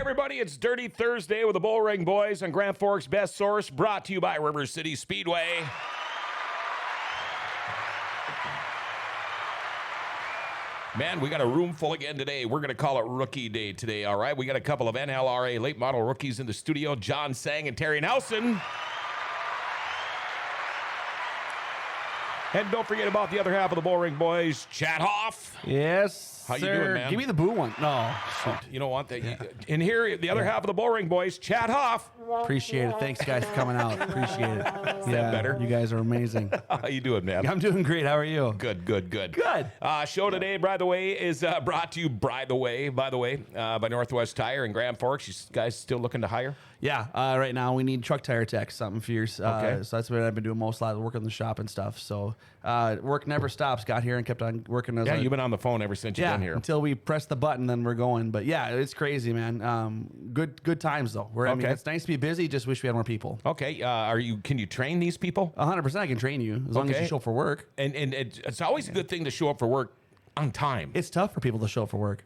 everybody, it's Dirty Thursday with the Bullring Boys on Grand Forks Best Source, brought to you by River City Speedway. Man, we got a room full again today. We're going to call it Rookie Day today, all right? We got a couple of NLRA late model rookies in the studio, John Seng and Terry Nelson. And don't forget about the other half of the Bullring Boys, Chad Hoff. Yes, How you sir. doing, man? Give me the boo one. No, shoot. You know what? And here, the other half of the Bullring Boys, Chad Hoff. Appreciate it. Thanks, guys, for coming out. Appreciate it. Is that better? You guys are amazing. How you doing, man? I'm doing great. How are you? Good. Good. Show today, by the way, is brought to you, by Northwest Tire in Grand Forks. You guys still looking to hire? Yeah. Right now, we need truck tire techs, something fierce. Okay. So that's what I've been doing most, a lot of work in the shop and stuff. So work never stops. Got here and kept on working. Yeah, you've been on the phone ever since you've been here. Until we press the button, then we're going. But yeah, it's crazy, man. Good times though. I mean, it's nice to be busy. Just wish we had more people. Okay. Can you train these people? 100%. I can train you as long as you show up for work. And it's always a good thing to show up for work on time. It's tough for people to show up for work.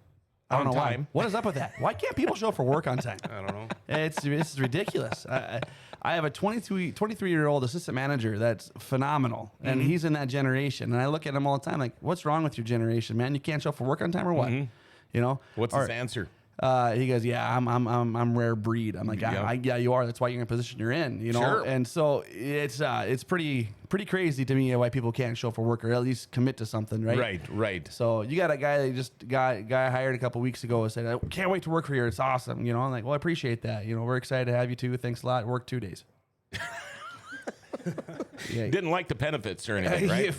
I don't know why. What is up with that? Why can't people show up for work on time? I don't know. It's ridiculous. I have a 23-year-old assistant manager that's phenomenal, and he's in that generation. And I look at him all the time like, what's wrong with your generation, man? You can't show up for work on time or what? You know? What's his answer? He goes, yeah, I'm rare breed. I'm like, yeah, you are. That's why you're in a position you're in, you know? Sure. And so it's pretty crazy to me why people can't show up for work or at least commit to something, right? Right. So you got a guy that just got hired a couple weeks ago and said, I can't wait to work for you. It's awesome. You know, I'm like, well, I appreciate that. You know, we're excited to have you too. Thanks a lot. Work 2 days. Yeah. Didn't like the benefits or anything, right?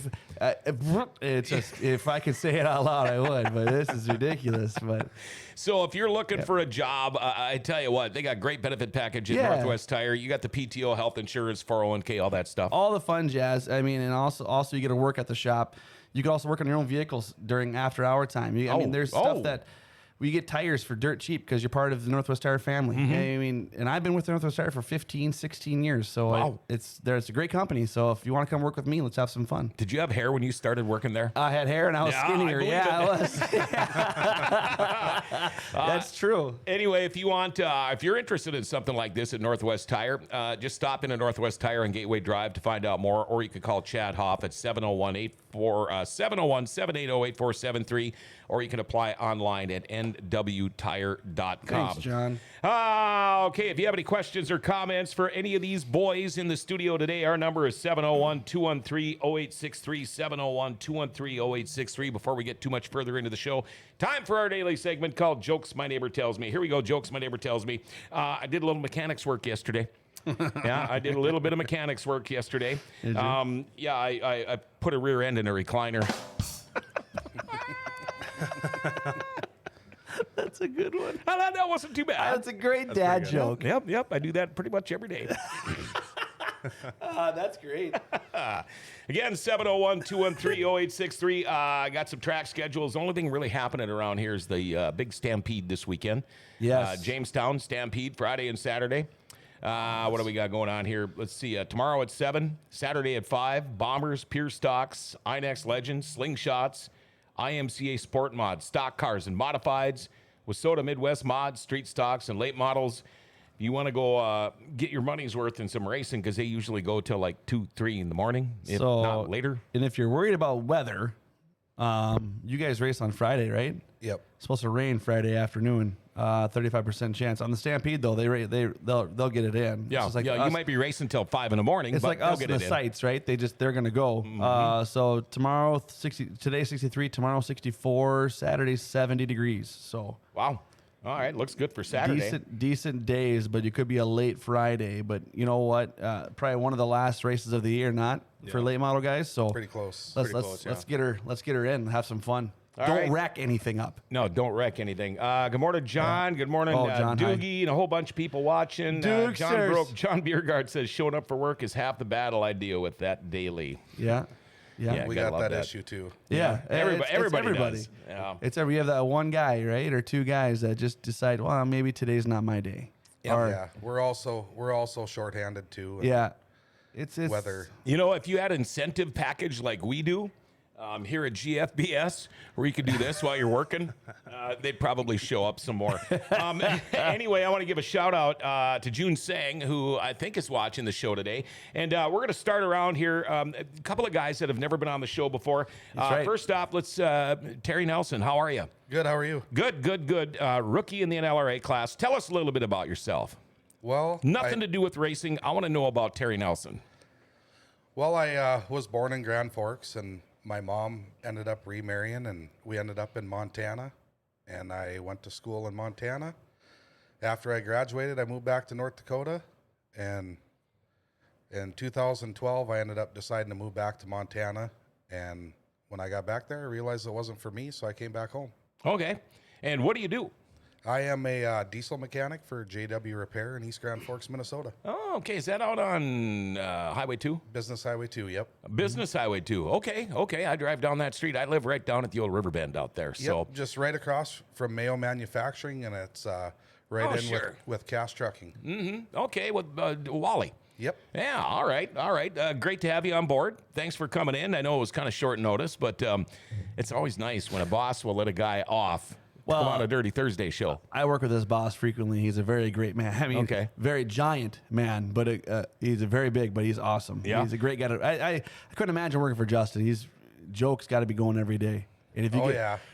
It's just, if I could say it out loud, I would, but this is ridiculous. But so if you're looking for a job, I tell you what, they got great benefit package at Northwest Tire. You got the PTO, health insurance, 401k, all that stuff. All the fun jazz. I mean, and also you get to work at the shop. You can also work on your own vehicles during after hour time. I mean, there's stuff that we get tires for dirt cheap because you're part of the Northwest Tire family. I mean, and I've been with the Northwest Tire for 15, 16 years. So it's a great company. So if you want to come work with me, let's have some fun. Did you have hair when you started working there? I had hair and I was skinnier. I was. That's true. Anyway, if you want, if you're interested in something like this at Northwest Tire, just stop in at Northwest Tire on Gateway Drive to find out more, or you can call Chad Hoff at 701-780-8473, or you can apply online at nwtire.com. Thanks, John. Okay, if you have any questions or comments for any of these boys in the studio today, our number is 701-213-0863, 701-213-0863. Before we get too much further into the show, time for our daily segment called Jokes My Neighbor Tells Me. Here we go, Jokes My Neighbor Tells Me. I did a little mechanics work yesterday. I did a little bit of mechanics work yesterday. I put a rear end in a recliner. That's a good one. That wasn't too bad. That's a great dad joke. Yep. I do that pretty much every day. That's great. Again, 701-213-0863. I got some track schedules. The only thing really happening around here is the big Stampede this weekend. Yes. Jamestown Stampede, Friday and Saturday. What do we got going on here? Let's see. Tomorrow at 7, Saturday at 5, Bombers, Pure Stocks, INEX Legends, Slingshots, IMCA Sport Mods, Stock Cars and Modifieds, Wasota Midwest Mods, Street Stocks, and Late Models. If you want to go get your money's worth in some racing, because they usually go till like 2, 3 in the morning, if not later. And if you're worried about weather, you guys race on Friday, right? Yep. It's supposed to rain Friday afternoon. 35% chance on the Stampede though. They'll get it in. Yeah, like you might be racing till 5 in the morning. It's but like us get in the sites, right? They're gonna go. So tomorrow today 63, tomorrow 64, Saturday 70 degrees. So wow. All right, looks good for Saturday. Decent days, but it could be a late Friday. But you know what? Probably one of the last races of the year, for late model guys. So pretty close. Let's get her in. Have some fun. All don't right. wreck anything up. No, don't wreck anything. Good morning, John. Good morning, John, Doogie, and a whole bunch of people watching. John Biergard says showing up for work is half the battle. I deal with that daily. Yeah. We got that issue too. Yeah. Everybody does. Yeah. We have that one guy, right, or two guys that just decide, well, maybe today's not my day. Yeah. We're also shorthanded too. Yeah. It's weather. You know, if you had an incentive package like we do, here at GFBS, where you can do this while you're working. They'd probably show up some more. Anyway, I want to give a shout out to June Seng, who I think is watching the show today. And we're going to start around here. A couple of guys that have never been on the show before. Right. First off, let's Terry Nelson. How are you? Good. How are you? Good. Rookie in the NLRA class. Tell us a little bit about yourself. Well, Nothing to do with racing. I want to know about Terry Nelson. Well, I was born in Grand Forks, and my mom ended up remarrying, and we ended up in Montana, and I went to school in Montana. After I graduated, I moved back to North Dakota, and in 2012, I ended up deciding to move back to Montana, and when I got back there, I realized it wasn't for me, so I came back home. Okay. And what do you do? I am a diesel mechanic for JW Repair in East Grand Forks, Minnesota. Oh, okay. Is that out on Highway 2? Business Highway 2, yep. Business Highway 2. Okay. I drive down that street. I live right down at the old river bend out there. So Yep, just right across from Mayo Manufacturing, and it's right in sure. with Cash Trucking. Okay, with Wally. Yep. Yeah, all right. Great to have you on board. Thanks for coming in. I know it was kind of short notice, but it's always nice when a boss will let a guy off. Come on a Dirty Thursday show. I work with his boss frequently. He's a very great man. I mean, Okay. very giant man, but he's a very big, but he's awesome. Yeah. He's a great guy. I couldn't imagine working for Justin. He's jokes got to be going every day. And if you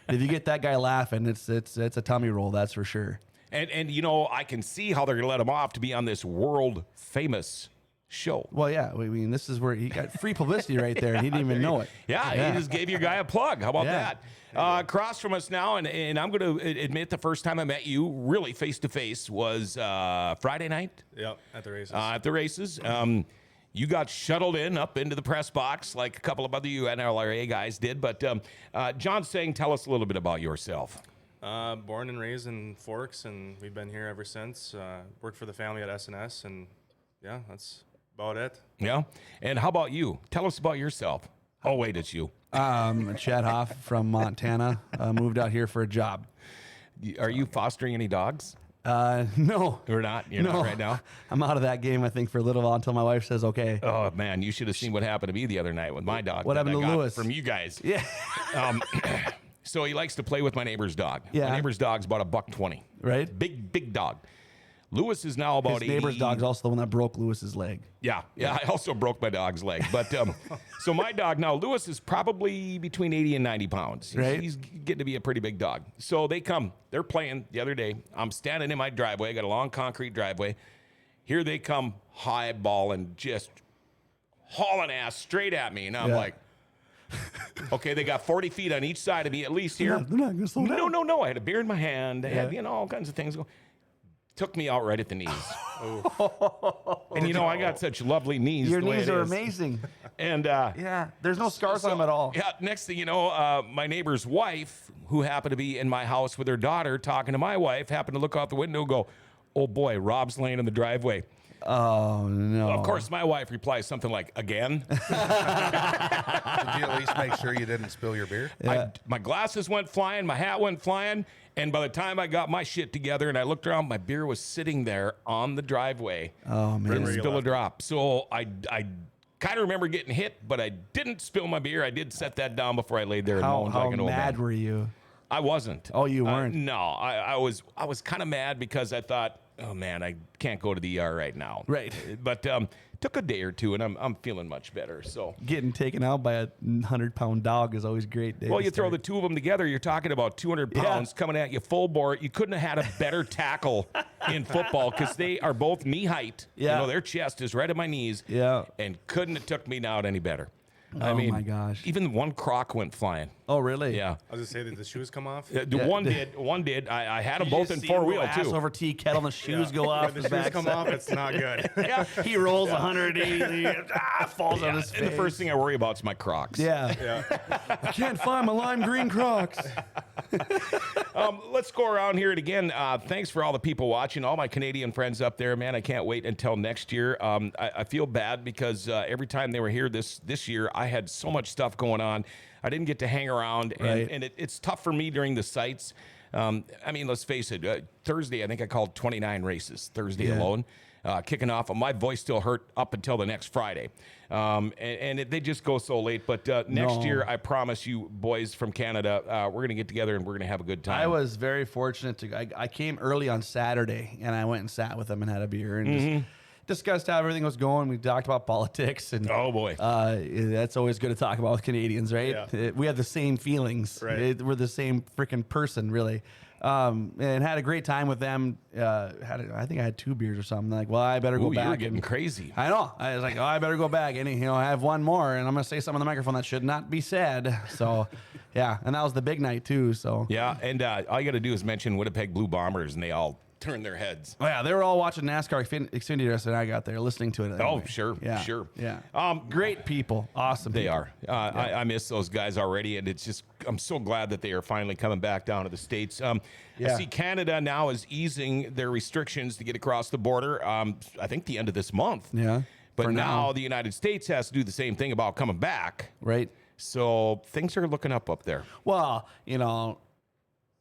if you get that guy laughing, it's a tummy roll, that's for sure. And you know, I can see how they're going to let him off to be on this world famous show. Well, yeah. I mean, this is where he got free publicity right there, and he didn't even know it. Yeah, he just gave your guy a plug. How about that? Across from us now, and I'm going to admit the first time I met you really face-to-face was Friday night. Yep, at the races. At the races. You got shuttled in up into the press box like a couple of other NLRA guys did. But John Seng, tell us a little bit about yourself. Born and raised in Forks, and we've been here ever since. Worked for the family at SNS, and yeah, that's about it. Yeah. And how about you? Tell us about yourself. Oh, wait, it's you. Chad Hoff from Montana, moved out here for a job. Are you fostering any dogs? No. Or not? You're not right now? I'm out of that game, I think, for a little while until my wife says okay. Oh, man, you should have seen what happened to me the other night with my dog. What that happened I to got Lewis? From you guys. Yeah. So he likes to play with my neighbor's dog. Yeah. My neighbor's dog's about $1.20. Right. Big dog. Lewis is now about His neighbor's 80. dog's also the one that broke Lewis's leg. Yeah. I also broke my dog's leg. But so my dog now, Lewis is probably between 80 and 90 pounds. Right. He's getting to be a pretty big dog. So they're playing the other day. I'm standing in my driveway. I got a long concrete driveway. Here they come highballing, just hauling ass straight at me. And I'm like, okay, they got 40 feet on each side of me, at least here. They're not going to slow down. No. I had a beer in my hand. I had, all kinds of things going. Took me out right at the knees. And I got such lovely knees. Your the way knees it are is. amazing. And Yeah, there's no scars on them at all. Yeah, next thing you know, my neighbor's wife, who happened to be in my house with her daughter talking to my wife, happened to look out the window and go, "Oh boy, Rob's laying in the driveway." Oh, no. Of course, my wife replies something like, "Again?" Did you at least make sure you didn't spill your beer? My glasses went flying, my hat went flying, and by the time I got my shit together and I looked around, my beer was sitting there on the driveway. Oh, man. Didn't spill a drop. So I kind of remember getting hit, but I didn't spill my beer. I did set that down before I laid there and moaned How like an old mad man. were you? I wasn't. Oh, you weren't? No, I was kind of mad because I thought, oh man, I can't go to the ER right now. Right. But took a day or two, and I'm feeling much better. So. Getting taken out by a 100-pound dog is always great. Well, you throw the two of them together, you're talking about 200 pounds coming at you full bore. You couldn't have had a better tackle in football because they are both knee height. Yeah. Their chest is right at my knees. Yeah. And couldn't have took me out any better. I Oh, mean, my gosh. Even one crock went flying. Oh, really? Yeah. I was gonna say, did the shoes come off? One did. I had them both in four-wheel, ass too. over tea kettle and the shoes go off. If the his shoes back. come off, it's not good. Yeah. He rolls 180, falls on his And the face. first thing I worry about is my Crocs. Yeah. I can't find my lime green Crocs. Let's go around here and again. Thanks for all the people watching, all my Canadian friends up there. Man, I can't wait until next year. I feel bad because every time they were here this year, I had so much stuff going on. I didn't get to hang around, Right. and it's tough for me during the sites. I mean, let's face it. Thursday, I think I called 29 races Thursday alone. Kicking off, my voice still hurt up until the next Friday, they just go so late. But next year, I promise you, boys from Canada, we're gonna get together and we're gonna have a good time. I was very fortunate I came early on Saturday and I went and sat with them and had a beer and just discussed how everything was going. We talked about politics and oh boy, that's always good to talk about with Canadians, right? Yeah. We have the same feelings. Right. We're the same freaking person, really. And had a great time with them. I think I had 2 beers or something. Like, well, I better go back. You're getting crazy. I know. I was like, oh, I better go back and I have one more, and I'm gonna say something on the microphone that should not be said. So, yeah, and that was the big night too. So yeah, and all you got to do is mention Winnipeg Blue Bombers, and they all turn their heads. oh, yeah, they were all watching NASCAR Xfinity race, and I got there listening to it. Oh, sure, yeah, sure. Yeah, great people, awesome. They people. are. I miss those guys already, and it's just I'm so glad that they are finally coming back down to the States. I see Canada now is easing their restrictions to get across the border. I think the end of this month. Yeah, but now the United States has to do the same thing about coming back. Right. So things are looking up there. Well,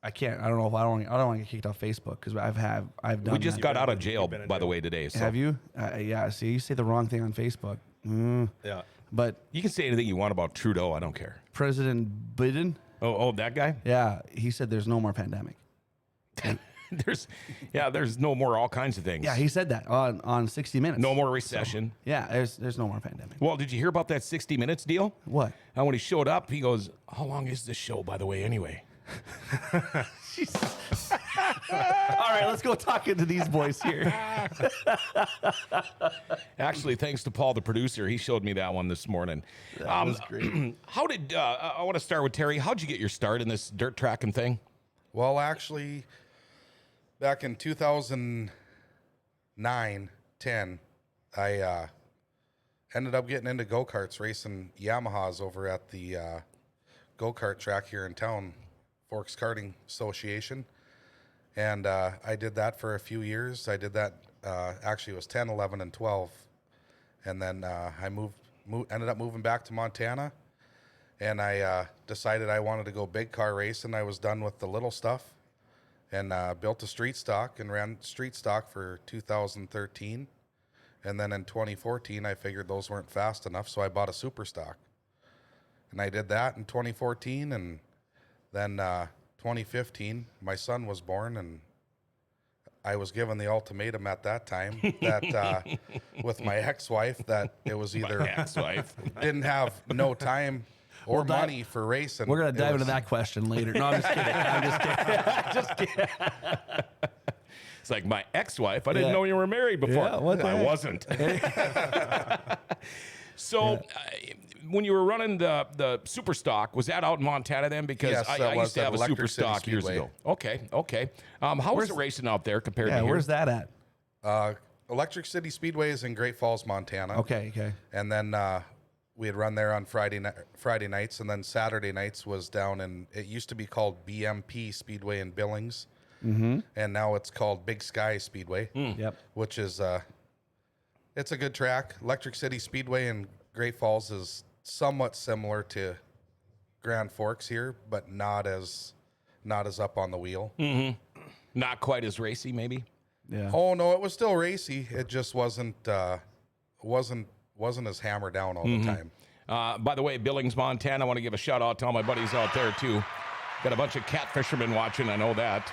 I can't. I don't know if I don't want to get kicked off Facebook because I've done. We just that. got out of jail, by the way, today. So. Have you? Yeah. See, you say the wrong thing on Facebook. Yeah. But You can say anything you want about Trudeau. I don't care. President Biden, Oh, that guy? yeah, he said there's no more pandemic. There's no more all kinds of things. Yeah, he said that on 60 Minutes. No more recession. Yeah, there's no more pandemic. Well, did you hear about that 60 Minutes deal? What? And when he showed up, he goes, "How long is this show, by the way, anyway?" All right, let's go talk into these boys here. Actually, thanks to Paul, the producer, he showed me that one this morning. That was great. How did I want to start with Terry? How'd you get your start in this dirt tracking thing? Well, actually, back in 2009, 10, I ended up getting into go-karts, racing Yamahas over at the go-kart track here in town, Forks Karting Association. And I did that for a few years. I did that, actually it was 10, 11, and 12. And then I ended up moving back to Montana. And I decided I wanted to go big car racing. I was done with the little stuff. And built a street stock and ran street stock for 2013. And then in 2014, I figured those weren't fast enough, so I bought a super stock. And I did that in 2014, and then 2015, my son was born, and I was given the ultimatum at that time that with my ex-wife that it was either Ex-wife. didn't have no time or money for racing. We're gonna dive into that question later. No, I'm just kidding. I'm just kidding. It's like my ex-wife. I didn't know you were married before. Yeah, what the I heck? wasn't. So, when you were running the super stock, was that out in Montana then? Because Yes, I that used was to at have a Electric super City stock years Speedway. ago. Okay. How was the racing out there compared to Yeah, here? where's that at? Electric City Speedway is in Great Falls, Montana. Okay. And then we had run there on Friday nights, and then Saturday nights was down in, it used to be called BMP Speedway in Billings, and now it's called Big Sky Speedway, Yep. which is, it's a good track. Electric City Speedway in Great Falls is somewhat similar to Grand Forks here, but not as up on the wheel. Not quite as racy, maybe? Yeah. Oh no, it was still racy. It just wasn't as hammered down all the time. By the way, Billings, Montana, I want to give a shout out to all my buddies out there, too. Got a bunch of cat fishermen watching, I know that.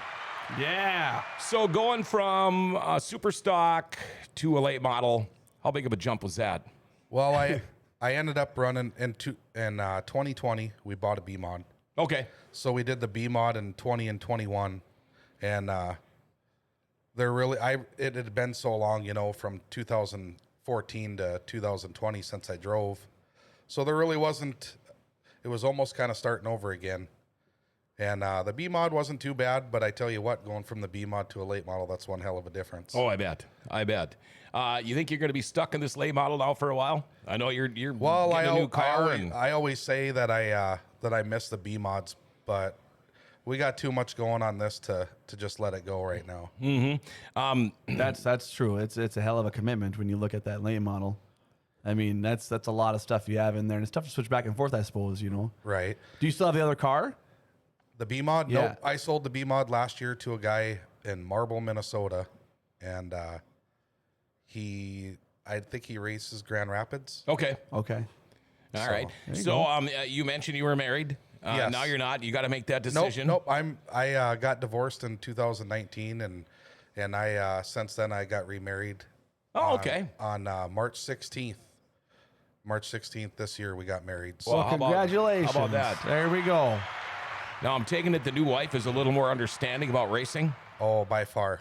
Yeah. So going from a super stock to a late model, how big of a jump was that? Well, I ended up running in 2020. We bought a B mod, Okay. so we did the B mod in 20 and 21, and it had been so long, from 2014 to 2020 since I drove, so there really wasn't. It was almost kind of starting over again. And the B mod wasn't too bad, but I tell you what, going from the B mod to a late model, that's one hell of a difference. Oh, I bet. You think you're going to be stuck in this late model now for a while? I know you're getting a new car. I always say that I miss the B mods, but we got too much going on this to just let it go right now. That's true. It's a hell of a commitment when you look at that late model. I mean, that's a lot of stuff you have in there, and it's tough to switch back and forth, I suppose. Right. Do you still have the other car? The B mod? Yeah. Nope. I sold the B mod last year to a guy in Marble, Minnesota, and I think he races Grand Rapids. Okay. Okay. All right. there you So you mentioned you were married. Yes. Now you're not. You got to make that Nope, decision. nope. I got divorced in 2019, and I since then I got remarried. Oh, okay. On March 16th. March 16th this year we got married. So Well, how about- congratulations. how about that? There we go. Now I'm taking it the new wife is a little more understanding about racing. oh, by far,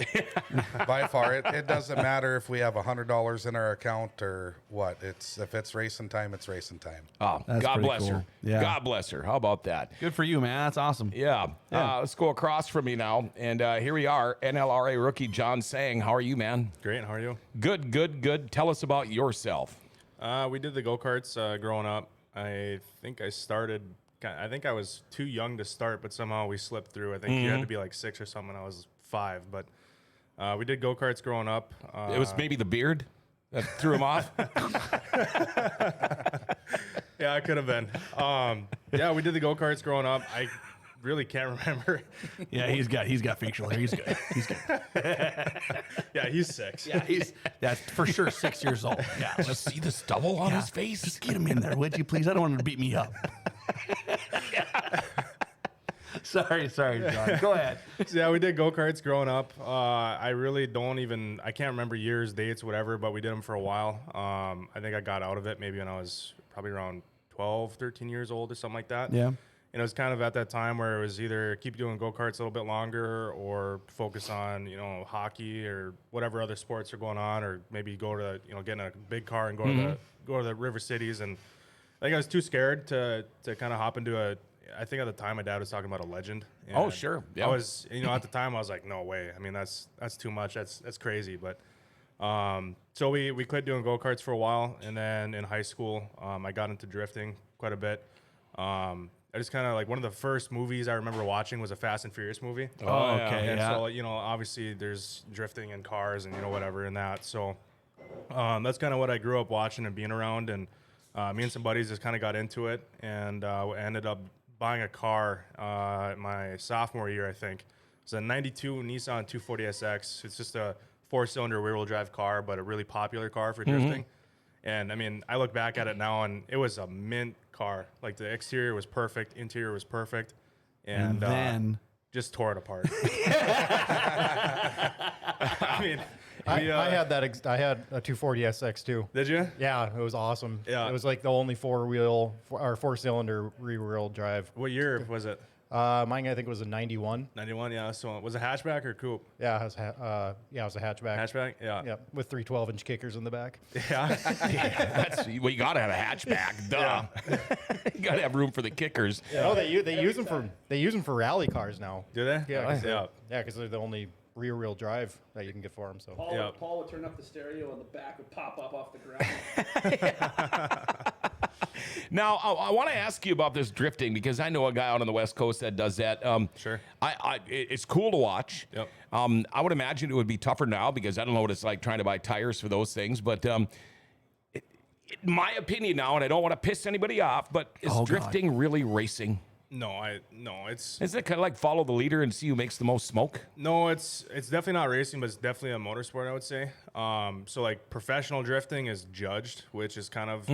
by far, it doesn't matter if we have $100 in our account or what. If it's racing time, it's racing time. Oh, That's God pretty bless her. cool. Yeah. God bless her. How about that? Good for you, man. That's awesome. Yeah. Yeah. Let's go across from me now. And here we are, NLRA rookie John Seng. How are you, man? Great. How are you? Good, good, good. Tell us about yourself. We did the go-karts growing up. I think I was too young to start, but somehow we slipped through. I think you had to be like 6 or something. I was 5, but we did go-karts growing up. It was maybe the beard that threw him off. Yeah, it could have been. Yeah, we did the go-karts growing up. I really can't remember. Yeah, he's got facial hair. He's good. He's good. Yeah, he's 6. Yeah, that's for sure 6 years old. Yeah, Let's see the stubble on his face. Just get him in there, would you please? I don't want him to beat me up. Sorry, John. Go ahead. So, yeah, we did go-karts growing up. I really I can't remember years, dates, whatever, but we did them for a while. I think I got out of it maybe when I was probably around 12, 13 years old or something like that. Yeah. And it was kind of at that time where it was either keep doing go-karts a little bit longer or focus on, hockey or whatever other sports are going on, or maybe go to, get in a big car and go to the river cities. And I think I was too scared to kind of hop into I think at the time my dad was talking about a legend. Oh, And sure. Yeah. I was, at the time I was like, no way. I mean, that's too much. That's crazy. But so we quit doing go-karts for a while. And then in high school, I got into drifting quite a bit. I just kind of like one of the first movies I remember watching was a Fast and Furious movie. Oh, okay. And Yeah. so, obviously there's drifting in cars and, whatever in that. So that's kind of what I grew up watching and being around. And me and some buddies just kind of got into it and ended up buying a car my sophomore year, I think. It's a 92 Nissan 240SX. It's just a 4-cylinder rear-wheel drive car, but a really popular car for drifting. And, I mean, I look back at it now, and it was a mint car. Like, the exterior was perfect, interior was perfect. And then just tore it apart. I mean, I had that. I had a 240SX too. Did you? Yeah, it was awesome. Yeah. It was like the only four-cylinder rear-wheel drive. What year was it? Mine, I think, was a 91. 91, yeah. So was it hatchback or coupe? Yeah, it was it was a hatchback. Hatchback, yeah. Yep, with 3 12-inch kickers in the back. Yeah. Well, you got to have a hatchback. Duh. You got to have room for the kickers. Oh, they use them for rally cars now. Do they? Yeah, Yeah. because they're the only rear-wheel drive that you can get for them. So Paul would turn up the stereo and the back would pop up off the ground. Now, I want to ask you about this drifting because I know a guy out on the West Coast that does that. Sure. It's cool to watch. Yep. I would imagine it would be tougher now because I don't know what it's like trying to buy tires for those things. But in my opinion now, and I don't want to piss anybody off, but is drifting really racing? No, it's Isn't it kind of like follow the leader and see who makes the most smoke? no, it's definitely not racing, but it's definitely a motorsport, I would say. So like professional drifting is judged, which is kind of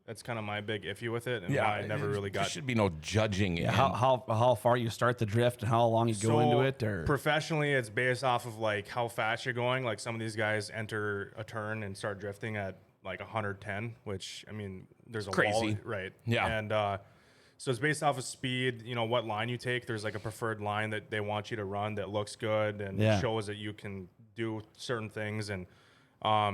that's kind of my big iffy with it, and why I never really There got. should be no judging. yeah, how far you start the drift and how long you go into it, or professionally, it's based off of like how fast you're going. Like some of these guys enter a turn and start drifting at like 110, which I mean, there's a Crazy. wall, right? Yeah. And so it's based off of speed. What line you take. There's like a preferred line that they want you to run that looks good and shows that you can do certain things. And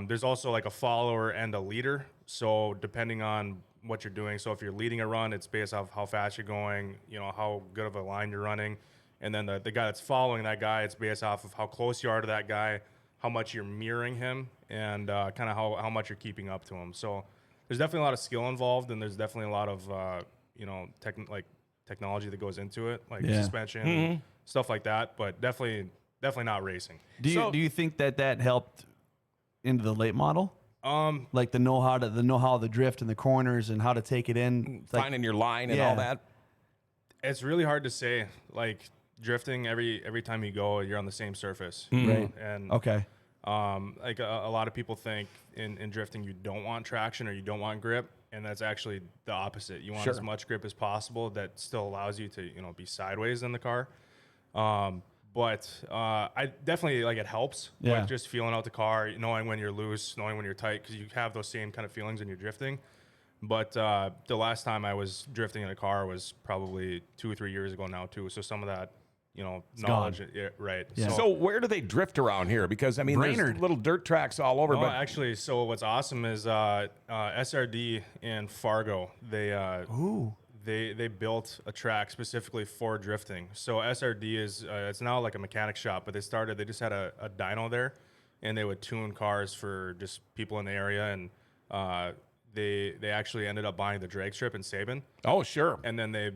there's also like a follower and a leader. So depending on what you're doing, so if you're leading a run, it's based off how fast you're going, how good of a line you're running. And then the guy that's following that guy, it's based off of how close you are to that guy, how much you're mirroring him, and kind of how much you're keeping up to him. So there's definitely a lot of skill involved, and there's definitely a lot of technology that goes into it, like suspension, and stuff like that. But definitely not racing. do you think that helped into the late model? Like the know how the drift and the corners and how to take it in, like, Finding your line and all that. It's really hard to say. Like drifting, every time you go, you're on the same surface. Right. And Okay. like a lot of people think in drifting you don't want traction or you don't want grip, and that's actually the opposite. You want as much grip as possible that still allows you to be sideways in the car. But I definitely like it helps with just feeling out the car, knowing when you're loose, knowing when you're tight, because you have those same kind of feelings when you're drifting. But the last time I was drifting in a car was probably 2 or 3 years ago now too. So some of that, knowledge, right? Yeah. So where do they drift around here? Because I mean, there's little dirt tracks all over. Oh, but actually, so what's awesome is SRD in Fargo. They built a track specifically for drifting. So SRD is it's now like a mechanic shop, but they just had a dyno there, and they would tune cars for just people in the area, and they actually ended up buying the drag strip in Sabin. Oh, sure. And then they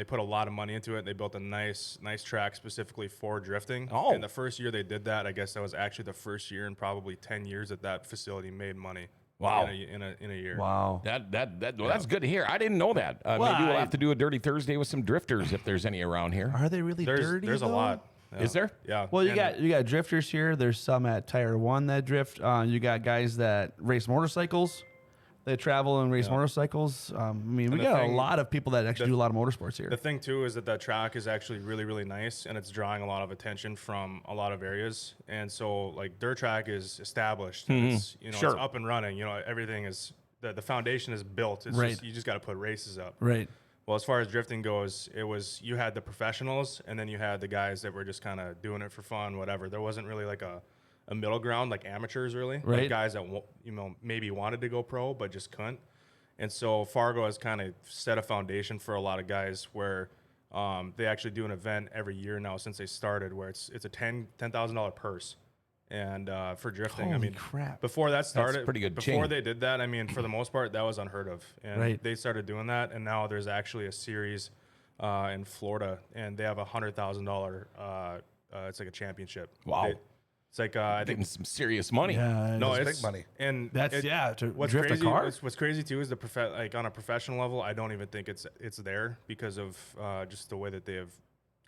put a lot of money into it. They built a nice track specifically for drifting. Oh. And the first year they did that, I guess that was actually the first year in probably 10 years that facility made money. Wow. In a year. Wow. That's good to hear. I didn't know that. Maybe we'll have to do a Dirty Thursday with some drifters if there's any around here. Are they really dirty? There's a though? lot. Yeah. Is there? Yeah. Well, you got drifters here. There's some at Tire One that drift. You got guys that race motorcycles. They travel and race motorcycles. I mean, we got a lot of people that actually do a lot of motorsports here. The thing too is that track is actually really, really nice, and it's drawing a lot of attention from a lot of areas. And so, like, dirt track is established. It's it's up and running. Everything is the foundation is built. It's just, you just got to put races up. Right. Well, as far as drifting goes, you had the professionals, and then you had the guys that were just kind of doing it for fun, whatever. There wasn't really like a middle ground, like amateurs, really. Right. Like guys that maybe wanted to go pro but just couldn't. And so Fargo has kind of set a foundation for a lot of guys where they actually do an event every year now since they started, where it's a $10,000 purse. And for drifting, Holy crap. before that started, That's pretty good before ching. they did that, I mean, for the most part, that was unheard of. And they started doing that, and now there's actually a series in Florida, and they have $100,000. It's like a championship. Wow. It's like I Getting think some serious money. Yeah. no, It's it's big money. and That's to what's drift crazy, a car. What's crazy too is like on a professional level, I don't even think it's there because of just the way that they have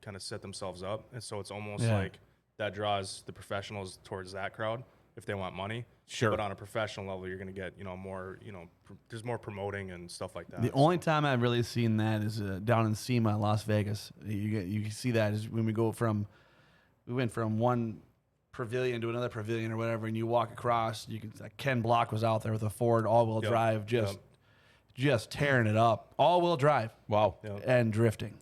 kind of set themselves up, and so it's almost like that draws the professionals towards that crowd if they want money. Sure. But on a professional level, you're going to get more there's more promoting and stuff like that. The only time I've really seen that is down in SEMA, Las Vegas. You see that is when we went from one pavilion to another pavilion or whatever, and you walk across. You can Ken Block was out there with a Ford all-wheel drive, just tearing it up, all-wheel drive. Wow. And drifting.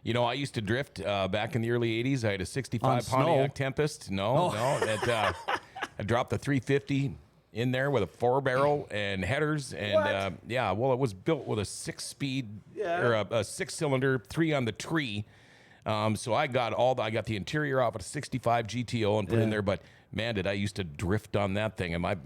I used to drift back in the early 80s. I had a 65 Pontiac Tempest. I dropped the 350 in there with a 4-barrel and headers. And it was built with a 6-speed or a 6-cylinder, 3 on the tree. So I got the interior off at a 65 GTO and put in there. But man, did I used to drift on that thing. And my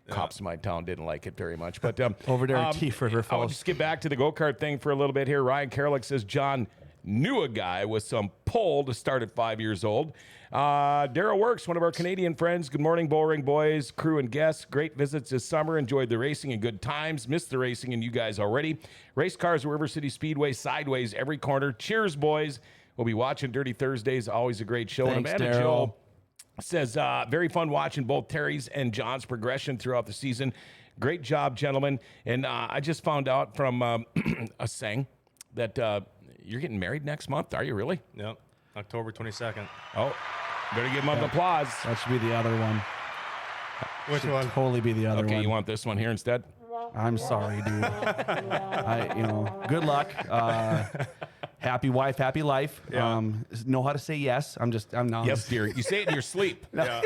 cops in my town didn't like it very much. But over there at T River I'll Falls. just get back to the go-kart thing for a little bit here. Ryan Karlick says, John knew a guy with some pull to start at 5 years old. Daryl Works, one of our Canadian friends. Good morning, Bullring boys, crew, and guests. Great visits this summer. Enjoyed the racing and good times. Missed the racing and you guys already. Race cars at River City Speedway, sideways every corner. Cheers, boys. We'll be watching Dirty Thursdays. Always a great show. Thanks, and Amanda Daryl. Joe says, very fun watching both Terry's and John's progression throughout the season. Great job, gentlemen. And I just found out from a Seng that you're getting married next month. Are you really? Yep. October 22nd. Oh, better give him an applause. That should be the other one. Which Should one? totally be the other Okay, one. you want this one here instead? I'm sorry, dude. Good luck. Happy wife, happy life. Yeah. Know how to say yes. I'm not. Yes, dear. You say it in your sleep. Yeah.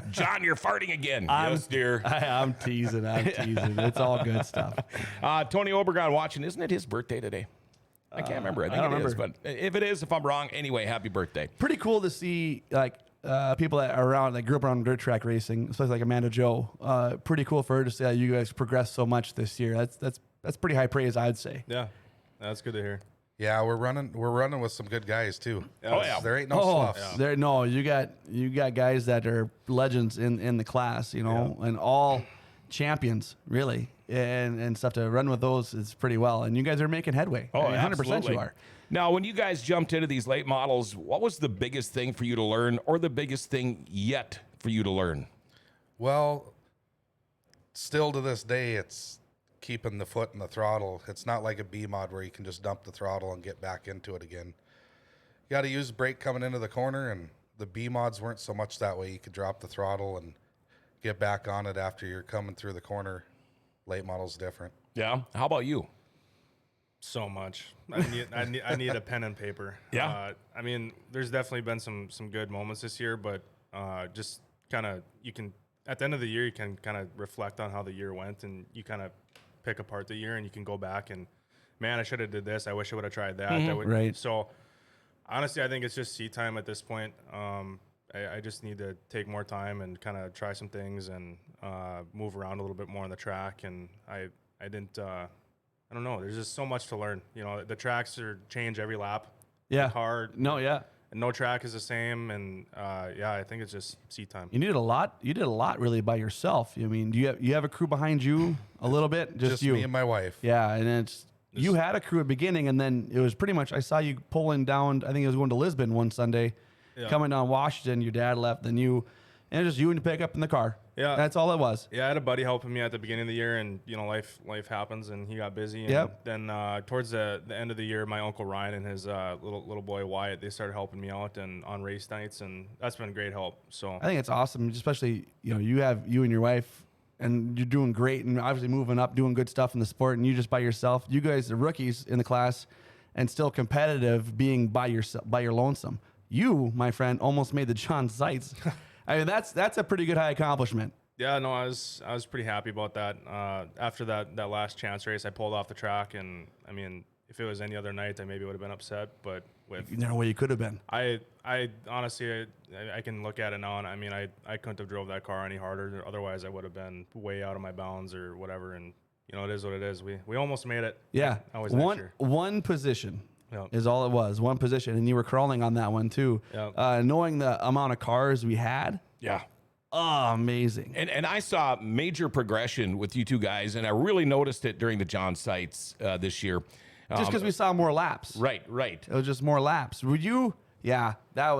John, you're farting again. Yes, dear. I'm teasing. It's all good stuff. Tony Obregon watching. Isn't it his birthday today? I can't remember. I think don't it is. remember. But if it is, if I'm wrong, anyway, happy birthday. Pretty cool to see people that are around, that grew up around dirt track racing, especially like Amanda Joe. Pretty cool for her to see how you guys progressed so much this year. That's pretty high praise, I'd say. Yeah. That's good to hear. Yeah, we're running with some good guys too. Oh, yeah. There ain't no sloughs. You got guys that are legends in the class, and all champions really. and stuff to run with those is pretty well. And you guys are making headway. Oh, 100% absolutely. you are. Now, when you guys jumped into these late models, what was the biggest thing for you to learn, or the biggest thing yet for you to learn? Well, still to this day, it's keeping the foot in the throttle. It's not like a B mod where you can just dump the throttle and get back into it again. You got to use brake coming into the corner, and the B mods weren't so much that way. You could drop the throttle and get back on it after you're coming through the corner. Late model's different. Yeah. How about you? So much. I need a pen and paper. Yeah. I mean, there's definitely been some good moments this year, but just kind of you can at the end of the year you can kind of reflect on how the year went, and you kind of pick apart the year, and you can go back and, man, I should have did this. I wish I would have tried that. Right. So honestly, I think it's just seat time at this point. I just need to take more time and kind of try some things and move around a little bit more on the track. And I didn't. I don't know. There's just so much to learn. You know, the tracks change every lap. Yeah. The car, No, yeah. and no track is the same. And yeah, I think it's just seat time. You did a lot. You did a lot really by yourself. I mean, you have a crew behind you a little bit? Just you. Me and my wife. Yeah, and you had a crew at the beginning, and then it was pretty much, I saw you pulling down, I think it was going to Lisbon one Sunday, coming down Washington, your dad left, then you, and it was just you and the pickup in the car. Yeah. That's all it was. Yeah, I had a buddy helping me at the beginning of the year, and you know, life happens, and he got busy. And Yep. then towards the end of the year, my uncle Ryan and his little boy Wyatt, they started helping me out and on race nights, and that's been great help. So I think it's awesome, especially, you know, you and your wife, and you're doing great, and obviously moving up, doing good stuff in the sport, and you just by yourself. You guys are rookies in the class, and still competitive, being by yourself, by your lonesome. You, my friend, almost made the John Seitz. I mean, that's a pretty good high accomplishment. yeah, no, I was pretty happy about that. After that last chance race, I pulled off the track, and I mean, if it was any other night, I maybe would have been upset. But with No way you could have been. I honestly, I can look at it now, and I mean, I couldn't have drove that car any harder. Otherwise, I would have been way out of my bounds or whatever. And you know, it is what it is. We almost made it. Yeah, Always next year. one position Yep. is all it was. One position, and you were crawling on that one too. Yep. Knowing the amount of cars we had, Yeah. oh, amazing. And I saw major progression with you two guys, and I really noticed it during the John Seitz this year. Just because we saw more laps. Right. It was just more laps. Would you? Yeah, it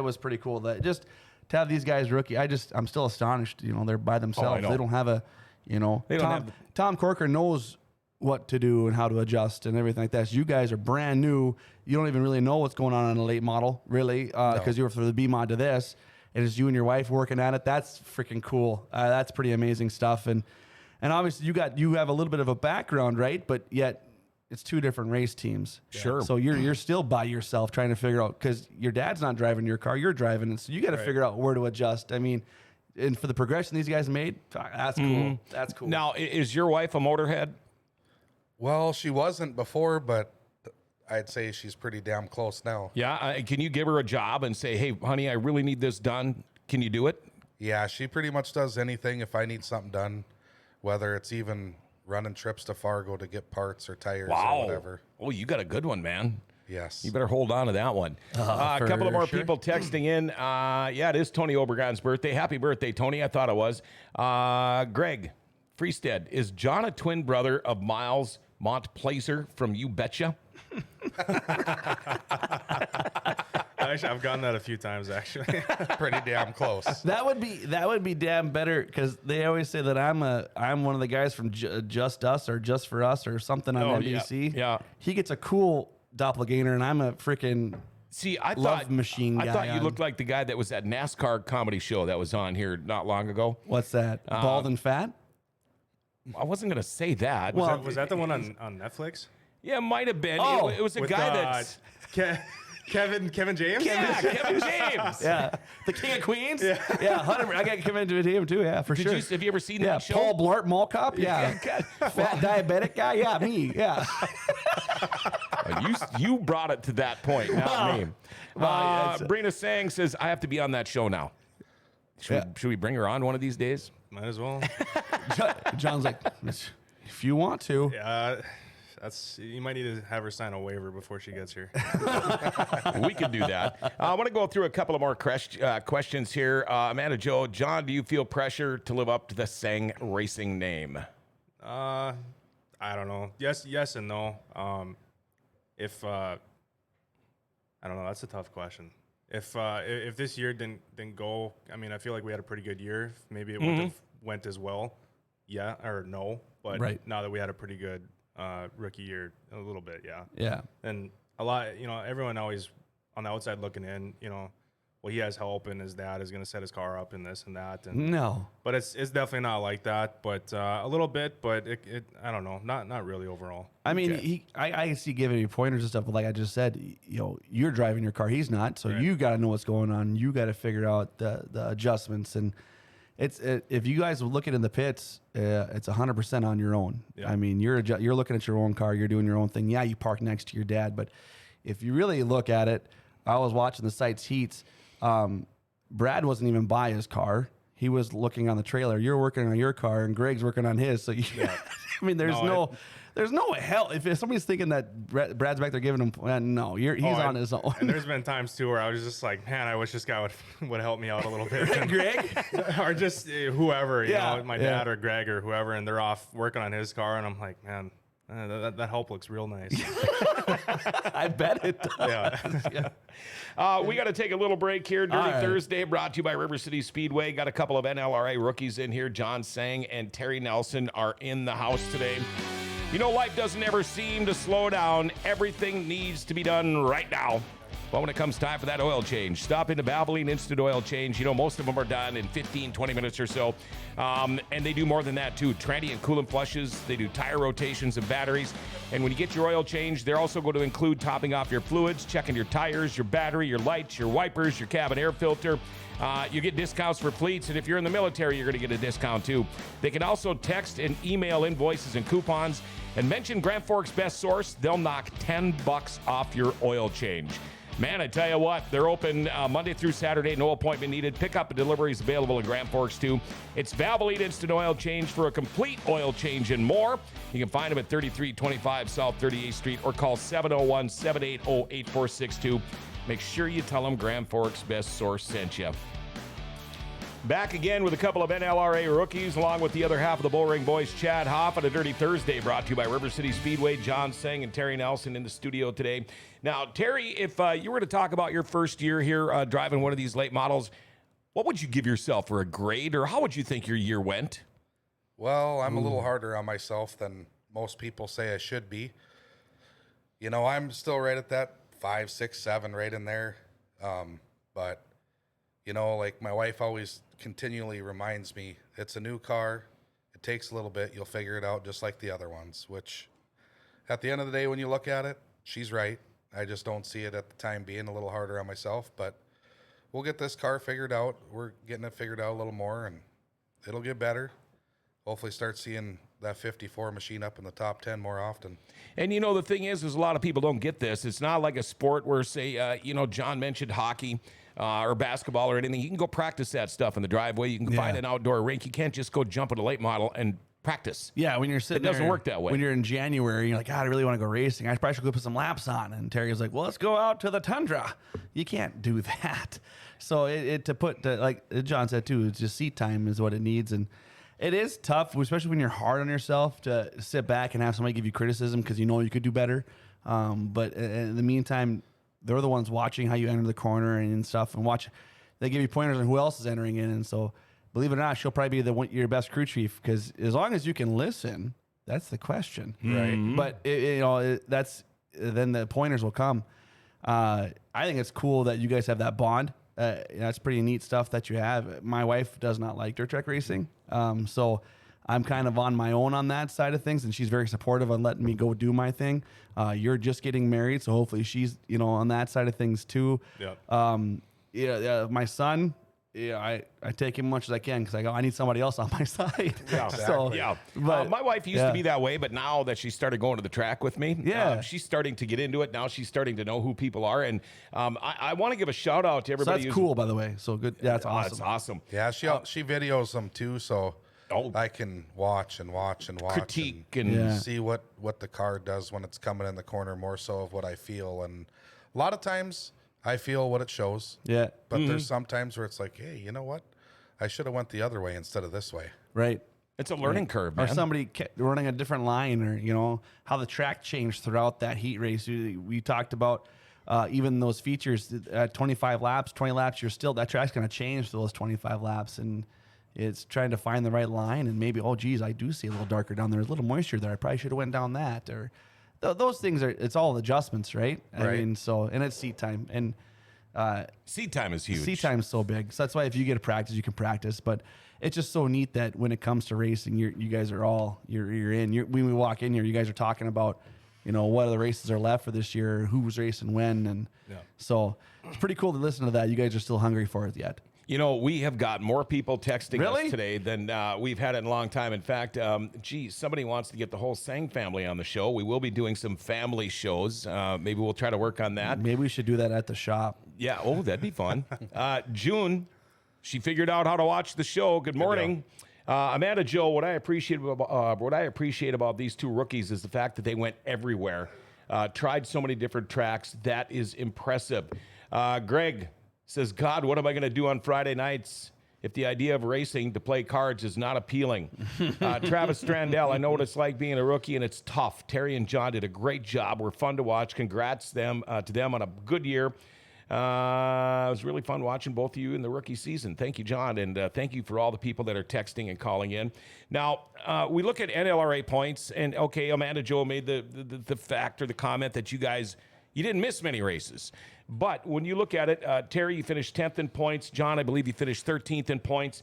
was pretty cool. That just to have these guys rookie. I'm still astonished. You know, they're by themselves. know. They don't have a, you know, They don't have Tom Corker knows what to do and how to adjust and everything like that. So you guys are brand new. You don't even really know what's going on in a late model, really, because you were from the B mod to this, and it's you and your wife working at it. That's freaking cool. That's pretty amazing stuff. And obviously you have a little bit of a background, right? But yet it's two different race teams. Sure. So you're still by yourself trying to figure out, because your dad's not driving your car, you're driving it. So you got to figure out where to adjust. I mean, and for the progression these guys made, that's cool. That's cool. Now, is your wife a motorhead? Well, she wasn't before, but I'd say she's pretty damn close now. Yeah. Can you give her a job and say, hey, honey, I really need this done? Can you do it? Yeah, she pretty much does anything if I need something done, whether it's even running trips to Fargo to get parts or tires or whatever. Oh, you got a good one, man. Yes. You better hold on to that one. A couple of more sure. people texting in. Yeah, it is Tony Obregon's birthday. Happy birthday, Tony. I thought it was. Greg Freestead, is John a twin brother of Miles Montplacer from You Betcha? Actually, I've gotten that a few times, actually. Pretty damn close. That would be damn better, because they always say that I'm one of the guys from Just Us or Just for Us or something on NBC. yeah. He gets a cool doppelganger, and I'm a freaking See, I love thought machine I guy thought you on- looked like the guy that was at NASCAR comedy show that was on here not long ago. what's that? Bald and fat? I wasn't going to say that. Well, Was that the one on Netflix? Yeah, it might have been. Oh, It was a With, guy that's... Kevin James? Yeah, Kevin James. Yeah, the King of Queens. Yeah, 100%. I got to come into him too. Yeah, for sure. Have you ever seen Yeah, that show? Paul Blart Mall Cop. Yeah, fat diabetic guy. Yeah, me. Yeah. You brought it to that point, not me. Brina Seng says, I have to be on that show now. Should we bring her on one of these days? Might as well. John's like, if you want to. Yeah, you might need to have her sign a waiver before she gets here. We could do that. I want to go through a couple of more questions here. Amanda Joe, John, do you feel pressure to live up to the Seng racing name? I don't know. Yes and no. If I don't know, that's a tough question. If this year didn't go, I mean, I feel like we had a pretty good year. Maybe it wouldn't have went as well. Yeah or no, but now that we had a pretty good rookie year, a little bit, yeah. Yeah. And a lot, everyone always on the outside looking in, well, he has help and his dad is going to set his car up and this and that. And but it's definitely not like that, but a little bit, but it I don't know, not really overall. I mean, I see giving you pointers and stuff, but like I just said, you're driving your car, he's not, so you got to know what's going on. You got to figure out the adjustments, and if you guys look at it in the pits, it's 100% on your own. Yeah. I mean, you're looking at your own car, you're doing your own thing. Yeah, you park next to your dad, but if you really look at it, I was watching the sites heats. Brad wasn't even by his car. He was looking on the trailer. You're working on your car, and Greg's working on his. So, I mean, there's no hell. If somebody's thinking that Brad's back there giving him, no, he's on his own. And there's been times too where I was just like, man, I wish this guy would help me out a little bit. Greg, or just whoever, my dad or Greg or whoever, and they're off working on his car, and I'm like, man. That help looks real nice. I bet it does. Yeah. We got to take a little break here. Dirty Thursday brought to you by River City Speedway. Got a couple of NLRA rookies in here. John Seng and Terry Nelson are in the house today. Life doesn't ever seem to slow down. Everything needs to be done right now. But when it comes time for that oil change, stop into Valvoline Instant Oil Change. Most of them are done in 15, 20 minutes or so. And they do more than that, too. Tranny and coolant flushes. They do tire rotations and batteries. And when you get your oil change, they're also going to include topping off your fluids, checking your tires, your battery, your lights, your wipers, your cabin air filter. You get discounts for fleets, and if you're in the military, you're going to get a discount, too. They can also text and email invoices and coupons. And mention Grand Forks Best Source. They'll knock $10 off your oil change. Man, I tell you what, they're open Monday through Saturday, no appointment needed. Pickup and delivery is available in Grand Forks, too. It's Valvoline Instant Oil Change for a complete oil change and more. You can find them at 3325 South 38th Street or call 701-780-8462. Make sure you tell them Grand Forks Best Source sent you. Back again with a couple of NLRA rookies, along with the other half of the Bullring Boys. Chad Hoff on a Dirty Thursday, brought to you by River City Speedway. John Seng and Terry Nelson in the studio today. Now, Terry, if you were to talk about your first year here driving one of these late models, what would you give yourself for a grade, or how would you think your year went? Well, I'm a little harder on myself than most people say I should be. I'm still right at that 5, 6, 7, right in there. But like my wife always continually reminds me, it's a new car. It takes a little bit. You'll figure it out just like the other ones, which at the end of the day, when you look at it, she's right. I just don't see it at the time being. A little harder on myself, but we'll get this car figured out. We're getting it figured out a little more, and it'll get better. Hopefully start seeing that 54 machine up in the top 10 more often. And, the thing is a lot of people don't get this. It's not like a sport where, say, John mentioned hockey. Or basketball or anything. You can go practice that stuff in the driveway. You can find an outdoor rink. You can't just go jump at a late model and practice. Yeah, when you're sitting it doesn't work that way. When you're in January, you're like, God, I really want to go racing. I probably should go put some laps on. And Terry's like, well, let's go out to the tundra. You can't do that. So like John said too, it's just seat time is what it needs. And it is tough, especially when you're hard on yourself, to sit back and have somebody give you criticism because you could do better. But in the meantime, they're the ones watching how you enter the corner and stuff, and they give you pointers on who else is entering in. And so, believe it or not, she'll probably be your best crew chief, because as long as you can listen, that's the question, right? But then the pointers will come. I think it's cool that you guys have that bond. That's pretty neat stuff that you have. My wife does not like dirt track racing, so I'm kind of on my own on that side of things, and she's very supportive on letting me go do my thing. You're just getting married, so hopefully she's, on that side of things too. Yep. My son, I take him as much as I can, because I need somebody else on my side. Yeah, exactly. But my wife used to be that way, but now that she started going to the track with me, she's starting to get into it. Now she's starting to know who people are, and I want to give a shout out to everybody. So that's cool, by the way. So good. Yeah, that's awesome. That's awesome. Yeah, she videos them too, so I can watch and critique and see what the car does when it's coming in the corner, more so of what I feel. And a lot of times I feel what it shows. Yeah. But there's some times where it's like, hey, you know what? I should have went the other way instead of this way. Right. It's a learning curve, man. Or somebody running a different line, or how the track changed throughout that heat race. We talked about even those features at 25 laps, 20 laps. That track's going to change for those 25 laps, and it's trying to find the right line. And maybe, oh geez, I do see a little darker down there. There's a little moisture there. I probably should have went down that. Or those things it's all adjustments, right? I mean, and it's seat time, and seat time is huge. Seat time is so big. So that's why if you get to practice, you can practice. But it's just so neat that when it comes to racing, you guys are all you're in. When we walk in here, you guys are talking about what other races are left for this year, who's racing when, and so it's pretty cool to listen to that. You guys are still hungry for it yet. We have got more people texting us today than we've had in a long time. In fact, somebody wants to get the whole Seng family on the show. We will be doing some family shows. Maybe we'll try to work on that. Maybe we should do that at the shop. Yeah. Oh, that'd be fun. June, she figured out how to watch the show. Good morning. Amanda Joe, what I appreciate about these two rookies is the fact that they went everywhere, tried so many different tracks. That is impressive. Greg says, God, what am I going to do on Friday nights if the idea of racing to play cards is not appealing? Travis Strandell, I know what it's like being a rookie, and it's tough. Terry and John did a great job. We're fun to watch. Congrats to them on a good year. It was really fun watching both of you in the rookie season. Thank you, John, and thank you for all the people that are texting and calling in. Now, we look at NLRA points, and, okay, Amanda Joe made the fact or the comment that you didn't miss many races. But when you look at it, Terry, you finished 10th in points. John, I believe you finished 13th in points.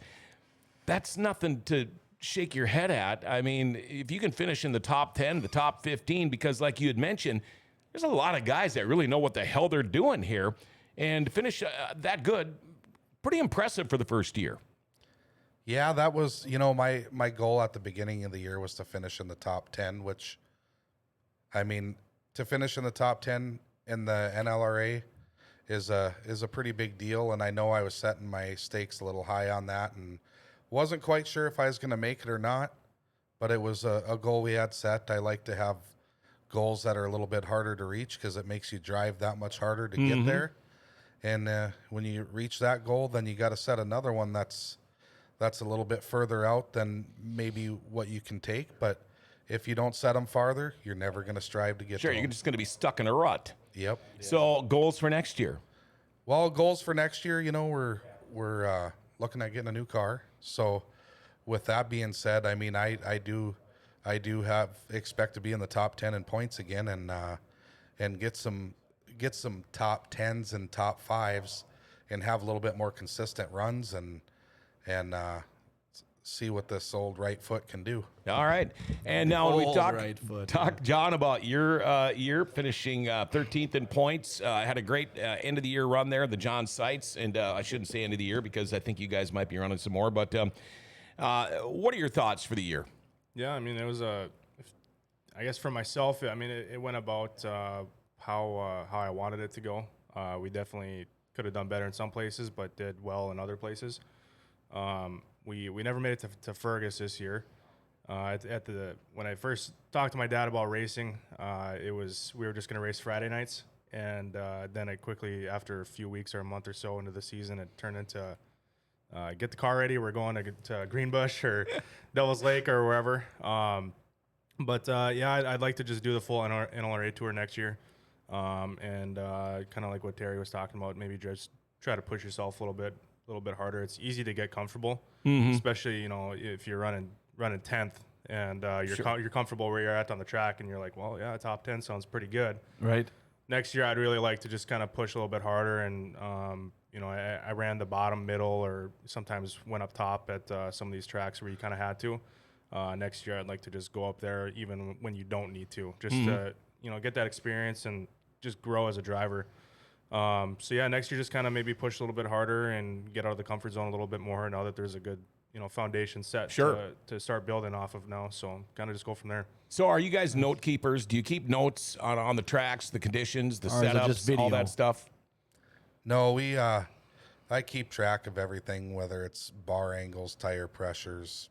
That's nothing to shake your head at. I mean, if you can finish in the top 10, the top 15, because like you had mentioned, there's a lot of guys that really know what the hell they're doing here. And to finish that good, pretty impressive for the first year. Yeah, that was, my goal at the beginning of the year was to finish in the top 10, which, I mean, to finish in the top 10 in the NLRA is a pretty big deal, and I know I was setting my stakes a little high on that and wasn't quite sure if I was going to make it or not, but it was a goal we had set. I like to have goals that are a little bit harder to reach because it makes you drive that much harder to get there. And when you reach that goal, then you got to set another one that's a little bit further out than maybe what you can take. But if you don't set them farther, you're never going to strive to get Sure, to you're them. just going to be stuck in a rut. Yep. So goals for next year? Well, goals for next year, we're looking at getting a new car. So with that being said, I mean, I do expect to be in the top 10 in points again and get some top 10s and top 5s and have a little bit more consistent runs and see what this old right foot can do. All right. And now when we Right, John, about your year finishing 13th in points, had a great end of the year run there, the John Sites. And I shouldn't say end of the year because I think you guys might be running some more. But what are your thoughts for the year? Yeah, I mean, it was I guess for myself, I mean, it went about how I wanted it to go. We definitely could have done better in some places, but did well in other places. We never made it to Fergus this year. When I first talked to my dad about racing, we were just going to race Friday nights, and then it quickly, after a few weeks or a month or so into the season, it turned into get the car ready. We're going to Greenbush or Devil's Lake or wherever. I'd like to just do the full NLRA tour next year, and kind of like what Terry was talking about, maybe just try to push yourself a little bit harder. It's easy to get comfortable, especially if you're running 10th and you're comfortable where you're at on the track, and you're like, well, yeah, top 10 sounds pretty good. Right. Next year, I'd really like to just kind of push a little bit harder, and I ran the bottom, middle, or sometimes went up top at some of these tracks where you kind of had to. Next year, I'd like to just go up there even when you don't need to, just to get that experience and just grow as a driver. Next year, just kind of maybe push a little bit harder and get out of the comfort zone a little bit more now that there's a good foundation set to start building off of now. So kind of just go from there. So are you guys note keepers? Do you keep notes on the tracks, the conditions, the Or is it just setups, video? all that stuff? No, I keep track of everything, whether it's bar angles, tire pressures,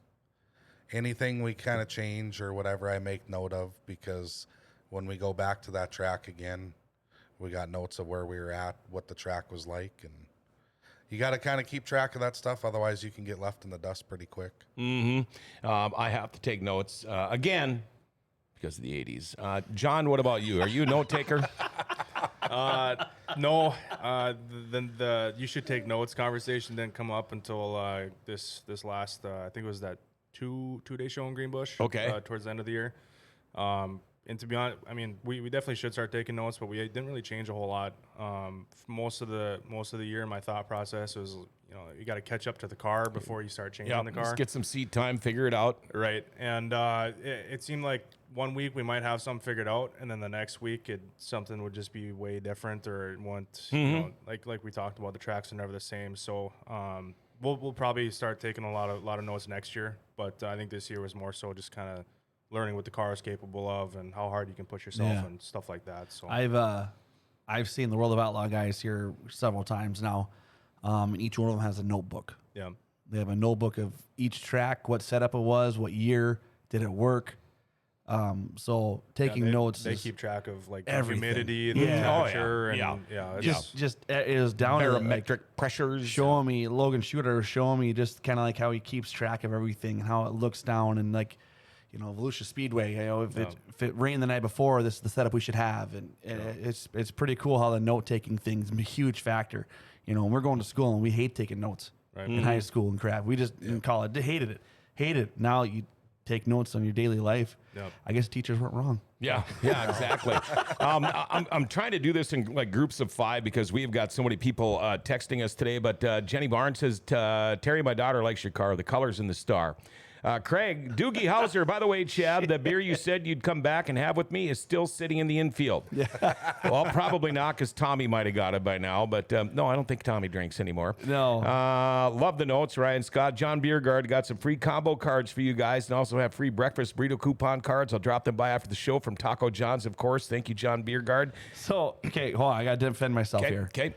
anything we kind of change or whatever I make note of, because when we go back to that track again, we got notes of where we were at, what the track was like, you got to kind of keep track of that stuff. Otherwise, you can get left in the dust pretty quick. I have to take notes again because of the 80s. John, what about you? Are you a note taker? No. Then the you should take notes conversation didn't come up until this last I think it was that two-day show in Greenbush. Okay. Towards the end of the year. And to be honest, I mean, we definitely should start taking notes, but we didn't really change a whole lot. Most of the year, my thought process was, you got to catch up to the car before you start changing the car. Just get some seat time, figure it out. Right, and it seemed like 1 week we might have something figured out, and then the next week something would just be way different, or it won't. Like we talked about, the tracks are never the same. So we'll probably start taking a lot of notes next year, but I think this year was more so just kind of learning what the car is capable of and how hard you can push yourself and stuff like that. So I've seen the World of Outlaw guys here several times now, and each one of them has a notebook. Yeah, they have a notebook of each track, what setup it was, what year did it work. So taking notes, they keep track of like everything. Humidity, the temperature, and just it is down to barometric pressures. Showing me Logan Shooter, showing me just kind of like how he keeps track of everything and how it looks down, and like, Volusia Speedway, if it rained the night before, this is the setup we should have. And it's pretty cool how the note-taking thing's a huge factor. We're going to school and we hate taking notes in high school and crap. We just, in college, hated it. Now you take notes on your daily life. Yep. I guess teachers weren't wrong. Yeah, exactly. I'm trying to do this in like groups of 5 because we've got so many people texting us today. But Jenny Barnes says, Terry, my daughter likes your car. The color's in the star. Craig, Doogie Hauser, by the way, Chad, the beer you said you'd come back and have with me is still sitting in the infield. Yeah. Well, probably not, because Tommy might have got it by now. But no, I don't think Tommy drinks anymore. No. Love the notes, Ryan Scott. John Biergard got some free combo cards for you guys, and also have free breakfast burrito coupon cards. I'll drop them by after the show from Taco John's, of course. Thank you, John Biergard. So, okay, hold on. I got to defend myself here. Okay.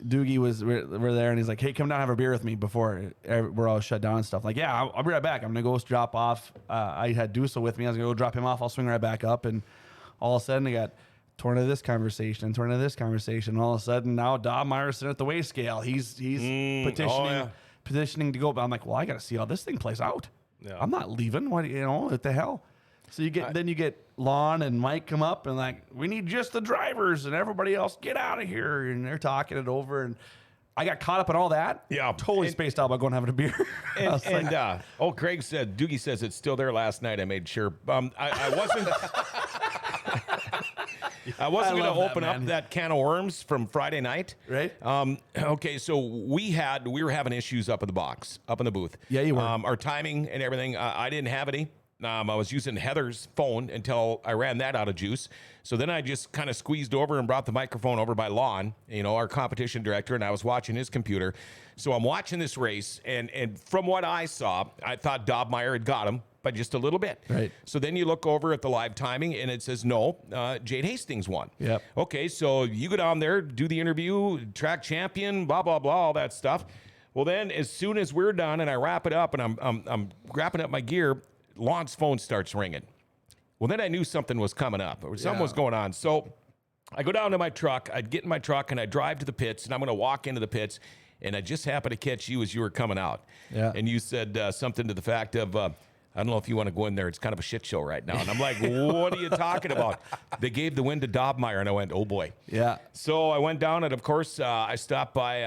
Doogie we're there, and he's like, hey, come down and have a beer with me before we're all shut down and stuff. Like, yeah, I'll be right back. I'm going to go drop off. I had Dusa with me. I was going to go drop him off. I'll swing right back up. And all of a sudden, I got torn into this conversation and torn into this conversation. And all of a sudden, now Dob Meyer's sitting at the weigh scale. He's petitioning to go. But I'm like, well, I got to see how this thing plays out. Yeah. I'm not leaving. What the hell? So you get Lon and Mike come up and like, we need just the drivers and everybody else get out of here. And they're talking it over. And I got caught up in all that. Yeah. Totally spaced out about going and having a beer. Craig said, Doogie says it's still there last night. I made sure. I wasn't. I wasn't going to open up that can of worms from Friday night. Right. Okay, so we were having issues up in the box, up in the booth. Yeah, you were. Our timing and everything, I didn't have any. I was using Heather's phone until I ran that out of juice. So then I just kind of squeezed over and brought the microphone over by Lon, our competition director, and I was watching his computer. So I'm watching this race, and from what I saw, I thought Dob Meyer had got him by just a little bit. Right. So then you look over at the live timing, and it says, no, Jade Hastings won. Yep. Okay, so you go down there, do the interview, track champion, blah, blah, blah, all that stuff. Well, then as soon as we're done and I wrap it up and I'm wrapping up my gear, Lon's phone starts ringing. Well, then I knew something was coming up or something was going on. So I go down to my truck. I'd get in my truck and I drive to the pits, and I'm going to walk into the pits. And I just happened to catch you as you were coming out. Yeah. And you said something to the fact of, I don't know if you want to go in there. It's kind of a shit show right now. And I'm like, what are you talking about? They gave the win to Dobmeyer, and I went, oh, boy. Yeah. So I went down, and, of course, I stopped by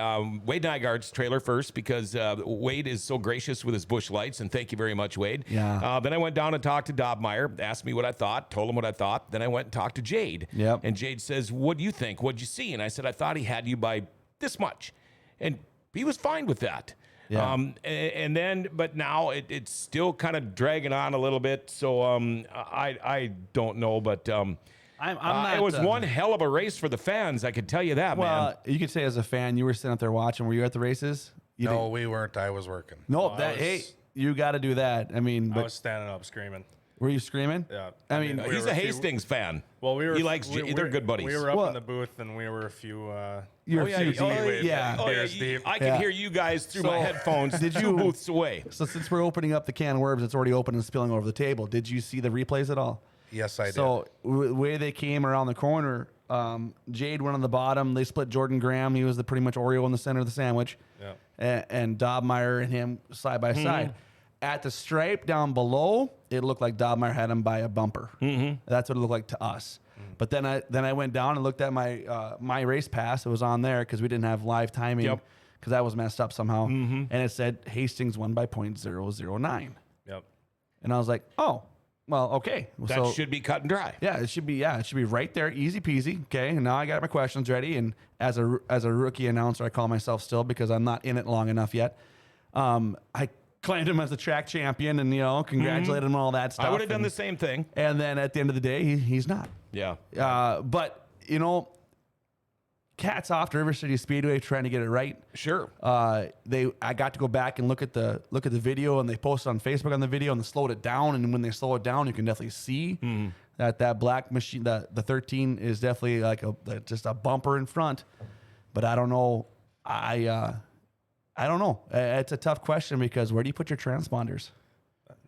Wade Nygaard's trailer first because Wade is so gracious with his bush lights, and thank you very much, Wade. Yeah. Then I went down and talked to Dobmeyer, asked me what I thought, told him what I thought. Then I went and talked to Jade. Yep. And Jade says, what do you think? What'd you see? And I said, I thought he had you by this much. And he was fine with that. Yeah. And then, but now it's still kind of dragging on a little bit. So I don't know, but I'm not, it was one hell of a race for the fans. I could tell you that, man. Well, you could say as a fan, you were sitting out there watching. Were you at the races? No, we weren't. I was working. No, hey, you got to do that. I mean, I was standing up screaming. Were you screaming? Yeah. I mean, he's a Hastings fan. Well, he likes. They're good buddies. We were up in the booth, and we were a few. Yeah. Beers deep. I can hear you guys through my headphones. Did two you booths away? So since we're opening up the can of worms, it's already open and spilling over the table. Did you see the replays at all? Yes, I did. So the way they came around the corner, Jade went on the bottom. They split Jordan Graham. He was the pretty much Oreo in the center of the sandwich. Yeah. And Dobmeyer and him side by side. At the stripe down below, it looked like Dobmeyer had him by a bumper. That's what it looked like to us. But then I went down and looked at my race pass. It was on there because we didn't have live timing because that was messed up somehow. And it said Hastings won by .009. Yep. And I was like, oh, well, okay. That should be cut and dry. Yeah, it should be right there, easy peasy. Okay, and now I got my questions ready. And as a rookie announcer, I call myself still because I'm not in it long enough yet. I claimed him as the track champion and, congratulated him on all that stuff. I would have done the same thing. And then at the end of the day, he's not. Yeah. But, hats off to River City Speedway trying to get it right. Sure. I got to go back and look at the video, and they posted on Facebook on the video, and they slowed it down. And when they slow it down, you can definitely see that black machine, the 13 is definitely like just a bumper in front. But I don't know. I don't know. It's a tough question because where do you put your transponders?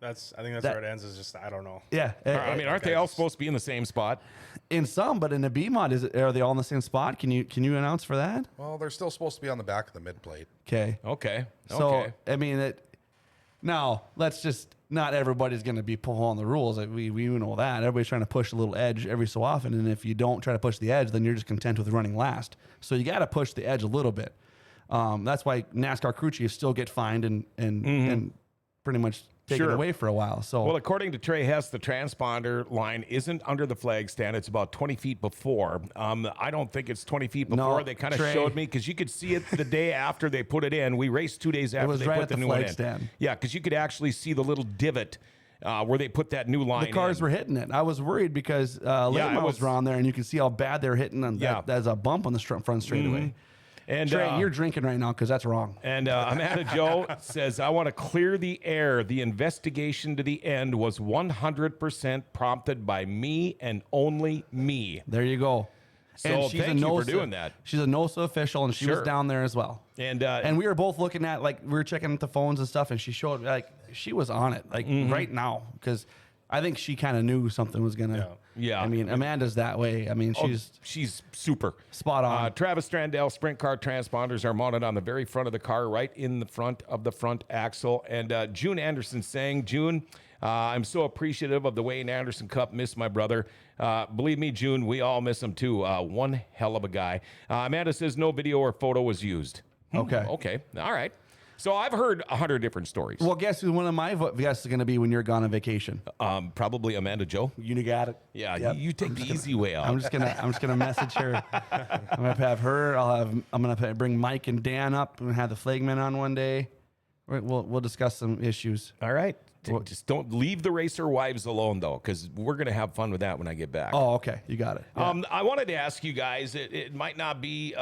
I think that's where it ends. Is just I don't know. Yeah. I mean, aren't they all supposed to be in the same spot? In some, but in the B mod, are they all in the same spot? Can you announce for that? Well, they're still supposed to be on the back of the mid plate. Okay. So I mean, now let's just not everybody's going to be pulling the rules. We know that everybody's trying to push a little edge every so often, and if you don't try to push the edge, then you're just content with running last. So you got to push the edge a little bit. That's why NASCAR crew chiefs still get fined and pretty much taken away for a while. So, well, according to Trey Hess, the transponder line isn't under the flag stand. It's about 20 feet before. I don't think it's 20 feet before. They kind of showed me because you could see it the day after they put it in. We raced 2 days after they put the new one in. Stand. Yeah, because you could actually see the little divot where they put that new line. The cars were hitting it. I was worried because late was around there, and you can see how bad they're hitting. And there's a bump on the front straightaway. And Trey, you're drinking right now because that's wrong. And Amanda Joe says, I want to clear the air. The investigation to the end was 100% prompted by me and only me. There you go. So and she's thank you for doing that. She's a NOSA official, and she was down there as well. And we were both looking at, we were checking at the phones and stuff, and she showed, she was on it, right now, because I think she kind of knew something was going to. Yeah. I mean, Amanda's that way. I mean, she's super. Spot on. Travis Strandell sprint car transponders are mounted on the very front of the car, right in the front of the front axle. And June Anderson saying, June, I'm so appreciative of the Wayne Anderson Cup. Miss my brother. Believe me, June, we all miss him too. One hell of a guy. Amanda says no video or photo was used. Okay. Okay. All right. So I've heard 100 different stories. Well, guess who one of my guests is going to be when you're gone on vacation? Probably Amanda Joe. You got it. Yeah, yep. you take the easy way out. I'm just gonna message her. I'm gonna have her. I'm gonna bring Mike and Dan up and have the flagman on one day. We'll discuss some issues. All right. Just don't leave the racer wives alone though, because we're gonna have fun with that when I get back. Oh, okay. You got it. Yeah. I wanted to ask you guys. It might not be.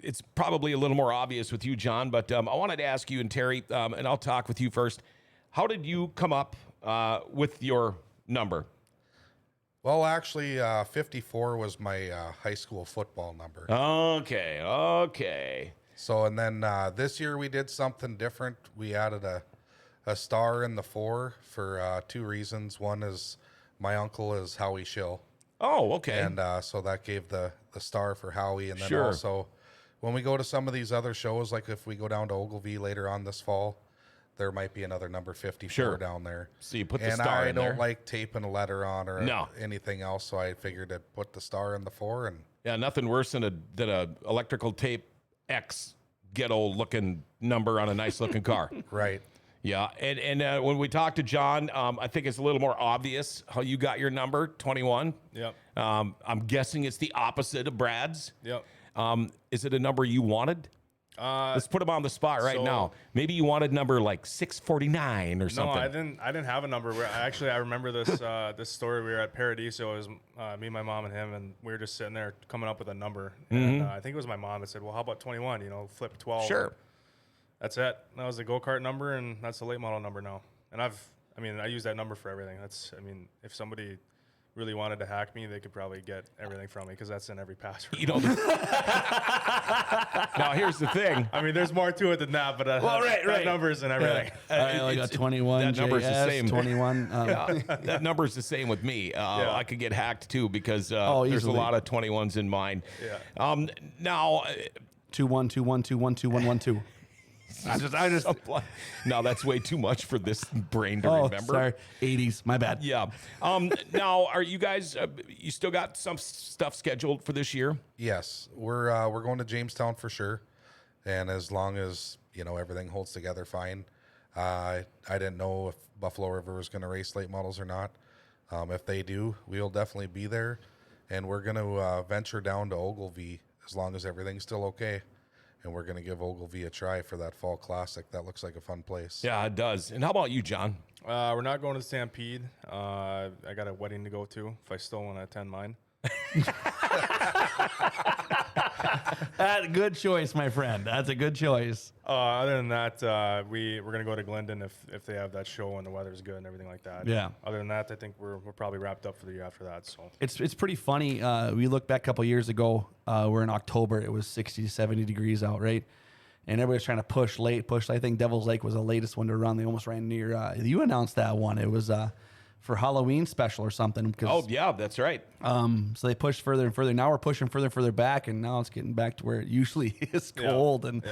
It's probably a little more obvious with you, John, but I wanted to ask you and Terry, and I'll talk with you first. How did you come up with your number? Well, actually, 54 was my high school football number. Okay. So, and then this year we did something different. We added a star in the 4 for 2 reasons. One is my uncle is Howie Schill. Oh, okay. And so that gave the star for Howie. And then also, when we go to some of these other shows, like if we go down to Ogilvie later on this fall, there might be another number 54 down there. So you put the star in there. And I don't like taping a letter on or anything else, so I figured to put the star in the 4. And yeah, nothing worse than a electrical tape X ghetto looking number on a nice looking car. Right. Yeah, and when we talked to John, I think it's a little more obvious how you got your number, 21. Yep. I'm guessing it's the opposite of Brad's. Yep. Is it a number you wanted? Let's put him on the spot right now. Maybe you wanted number like 649 or something. No, I didn't have a number. I remember this this story. We were at Paradiso. It was me, my mom, and him, and we were just sitting there coming up with a number. And I think it was my mom that said, "Well, how about 21? Flip 12." Sure. That's it. That was the go-kart number, and that's the late model number now. And I use that number for everything. If somebody really wanted to hack me, they could probably get everything from me because that's in every password. You know. Now here's the thing. I mean, there's more to it than that, but that number's and everything. I only got 21. That number's the same. 21. That number's the same with me. I could get hacked too because there's a easily. lot of 21s in mine. Yeah. Now 2121212112. I just. No, that's way too much for this brain to remember. Sorry, 80s. My bad. Yeah. Now, are you guys? You still got some stuff scheduled for this year? Yes, we're going to Jamestown for sure, and as long as everything holds together fine. I didn't know if Buffalo River was going to race late models or not. If they do, we'll definitely be there, and we're going to venture down to Ogilvie as long as everything's still okay. And we're going to give Ogilvie a try for that fall classic. That looks like a fun place. Yeah, it does. And how about you, John? We're not going to the Stampede. I got a wedding to go to if I still want to attend mine. Good choice, my friend. That's a good choice. Other than that, we're going to go to Glendon if they have that show and the weather's good and everything like that. Yeah. Other than that, I think we're probably wrapped up for the year after that. So It's pretty funny. We look back a couple years ago. We're in October. It was 60 to 70 degrees out, right? And everybody's trying to push late. I think Devil's Lake was the latest one to run. They almost ran near. You announced that one. It was for Halloween special or something. Oh, yeah, that's right. So they pushed further and further. Now we're pushing further and further back, and now it's getting back to where it usually is cold. And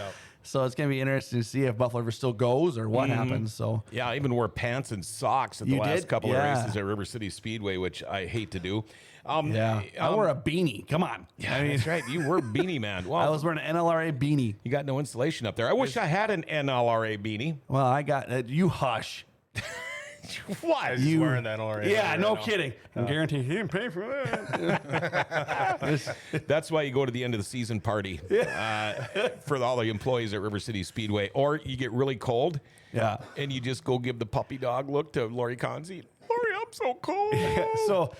so it's going to be interesting to see if Buffalo River still goes or what happens. So yeah, I even wore pants and socks at the last couple of races at River City Speedway, which I hate to do. I wore a beanie. Come on. Yeah, that's right. You were beanie man. Well, I was wearing an NLRA beanie. You got no insulation up there. I wish I had an NLRA beanie. Well, I got you hush. What? you wearing that already? Yeah, no kidding. I guarantee he didn't pay for that. That's why you go to the end of the season party for all the employees at River City Speedway. Or you get really cold and you just go give the puppy dog look to Lori Conzi. Lori, I'm so cold. So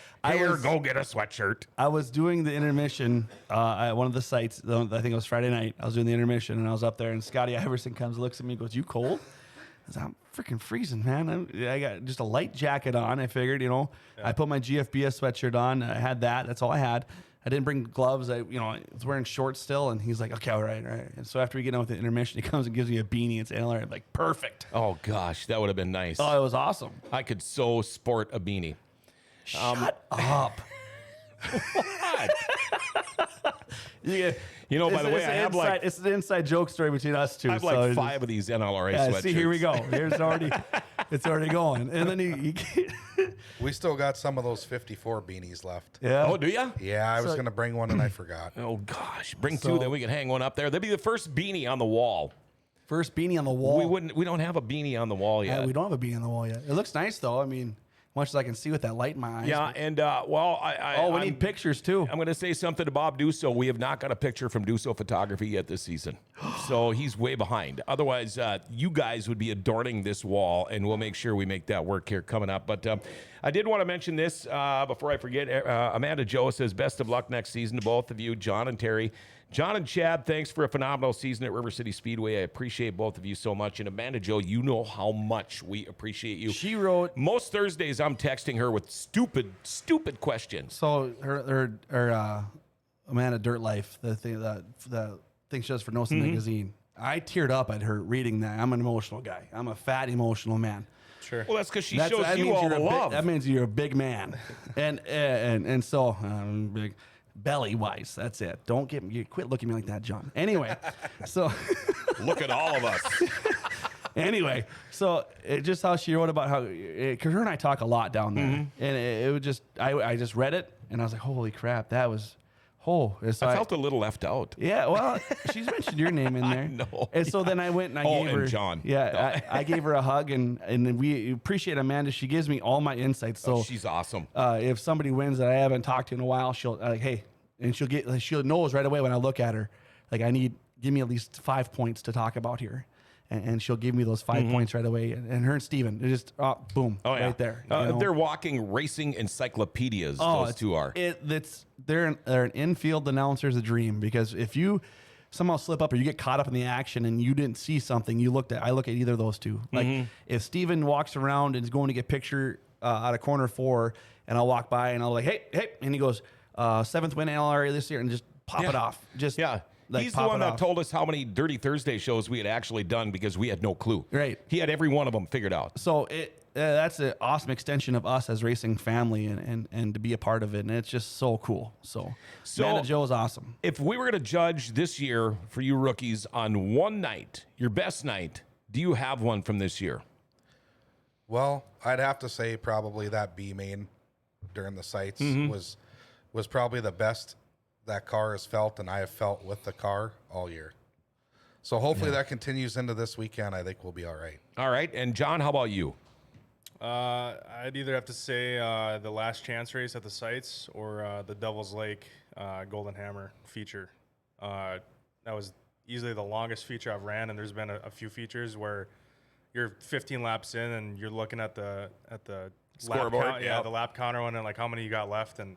go get a sweatshirt. I was doing the intermission at one of the sites. I think it was Friday night. I was doing the intermission, and I was up there, and Scotty Iverson comes, looks at me, goes, "You cold?" I said, "I'm freaking freezing, man. I got just a light jacket on." I figured, I put my GFBS sweatshirt on. I had that. That's all I had. I didn't bring gloves. I was wearing shorts still, and he's like, "Okay, all right." And so after we get done with the intermission, he comes and gives me a beanie. It's NLR. I'm like, perfect. Oh gosh, that would have been nice. Oh, it was awesome. I could so sport a beanie. Shut up. What? Yeah. By the way, I have it's an inside joke story between us two. I have 5 of these NLRA sweatshirts. See, here we go. It's already going. And then We still got some of those 54 beanies left. yeah. Oh, do you? Yeah, I was going to bring one and I forgot. Oh gosh, bring 2, then we can hang one up there. That'd be the first beanie on the wall. First beanie on the wall. We don't have a beanie on the wall yet. We don't have a beanie on the wall yet. It looks nice though. I mean, much as I can see with that light in my eyes. Yeah, and we need pictures too. I'm going to say something to Bob Dusso. We have not got a picture from Dusso Photography yet this season, so he's way behind. Otherwise, you guys would be adorning this wall, and we'll make sure we make that work here coming up. But I did want to mention this before I forget. Amanda Joe says, "Best of luck next season to both of you, John and Terry." John and Chad, thanks for a phenomenal season at River City Speedway. I appreciate both of you so much. And Amanda Joe, you know how much we appreciate you. She wrote most Thursdays. I'm texting her with stupid questions. So her Amanda Dirt Life, the thing she does for NOSA magazine. I teared up at her reading that. I'm an emotional guy. I'm a fat emotional man. Sure. Well, that's because she shows you all the love. That means you're a big man, and so big. Belly wise, that's it. Don't quit looking at me like that, John. Anyway, so look at all of us. Anyway, so just how she wrote about how, because her and I talk a lot down there, and it would just, I just read it and I was like, holy crap, that was, I felt a little left out. Yeah, well, she's mentioned your name in there. I know. And so then I went and I gave her, and John. Yeah, I gave her a hug, and we appreciate Amanda. She gives me all my insights. So she's awesome. If somebody wins that I haven't talked to in a while, she'll hey, and she'll knows right away when I look at her, like give me at least 5 points to talk about here. And she'll give me those 5 points right away. And her and Steven, they're just, boom, right there. They're walking racing encyclopedias, those two are. They're an infield announcer's a dream, because if you somehow slip up or you get caught up in the action and you didn't see something, I look at either of those two. Like if Steven walks around and is going to get picture out of corner 4, and I'll walk by and I'll like, hey, and he goes, 7th win NLRA this year, and just pop it off. Just like, he's the one that told us how many Dirty Thursday shows we had actually done because we had no clue. Right. He had every one of them figured out. So that's an awesome extension of us as racing family and to be a part of it. And it's just so cool. So Amanda Joe is awesome. If we were going to judge this year for you rookies on one night, your best night, do you have one from this year? Well, I'd have to say probably that B main during the sights was probably the best that car has felt, and I have felt with the car all year. So hopefully that continues into this weekend. I think we'll be all right. All right. And John, how about you? I'd either have to say the last chance race at the sites or the Devil's Lake Golden Hammer feature. That was easily the longest feature I've ran, and there's been a few features where you're 15 laps in and you're looking at the Scoreboard, the lap counter one and like how many you got left. And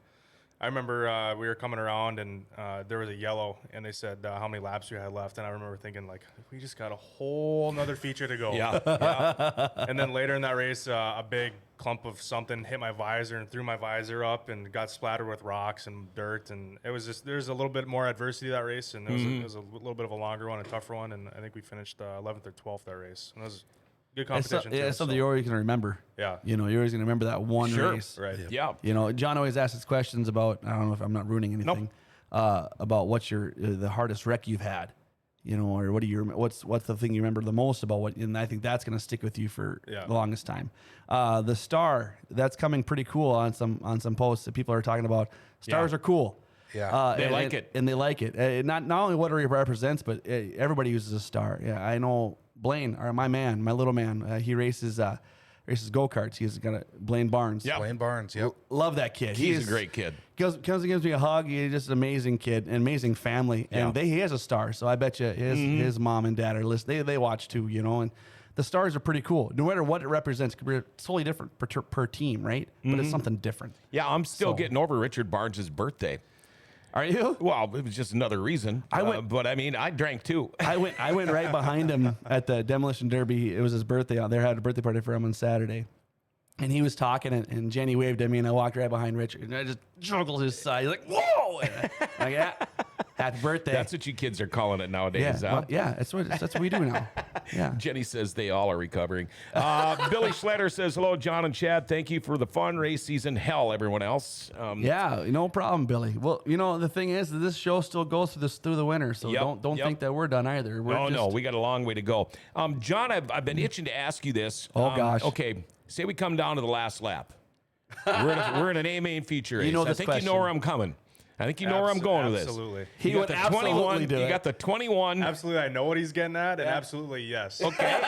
I remember we were coming around and there was a yellow, and they said how many laps we had left, and I remember thinking like, we just got a whole nother feature to go. And then later in that race, a big clump of something hit my visor and threw my visor up and got splattered with rocks and dirt, and it was just, there's a little bit more adversity to that race, and it was a little bit of a longer one, a tougher one, and I think we finished 11th or 12th that race, and it was good competition. It's something you're always going to remember. Yeah. You know, you're always going to remember that one race. Right. Yeah. You know, John always asks us questions about, I don't know if I'm not ruining anything, about what's the hardest wreck you've had, you know, or what's the thing you remember the most about what, and I think that's going to stick with you for the longest time. The star, that's coming pretty cool on some posts that people are talking about. Stars are cool. Yeah. They like it. And they like it. Not only what it represents, but everybody uses a star. Yeah, I know Blaine, or my little man, he races go-karts. He's got Blaine Barnes. Yeah. Blaine Barnes, yep. Love that kid. He's a great kid. Comes and gives me a hug. He's just an amazing kid, an amazing family. And he has a star. So I bet you his mom and dad are listening. They watch too, you know, and the stars are pretty cool. No matter what it represents, it could be totally different per team, right? But it's something different. Yeah, I'm still getting over Richard Barnes' birthday. Are you? Well, it was just another reason. But I mean, I drank too. I went right behind him at the Demolition Derby. It was his birthday out there. I had a birthday party for him on Saturday. And he was talking, and Jenny waved at me, and I walked right behind Richard, and I just juggled his side. He's like, whoa! And like, yeah, happy birthday. That's what you kids are calling it nowadays. Yeah, that's what we do now. Yeah. Jenny says they all are recovering. Billy Schletter says, hello, John and Chad. Thank you for the fun race season. Hell, everyone else. Yeah, no problem, Billy. Well, you know, the thing is that this show still goes through the winter, so don't think that we're done either. No, we got a long way to go. John, I've been itching to ask you this. Oh, gosh. Okay, say we come down to the last lap. We're in an A-main feature race. You know I this think question. you know where I'm coming. I think you know where I'm going with this. Absolutely. He would absolutely do it. You got the 21. Absolutely. I know what he's getting at, and absolutely yes. Okay.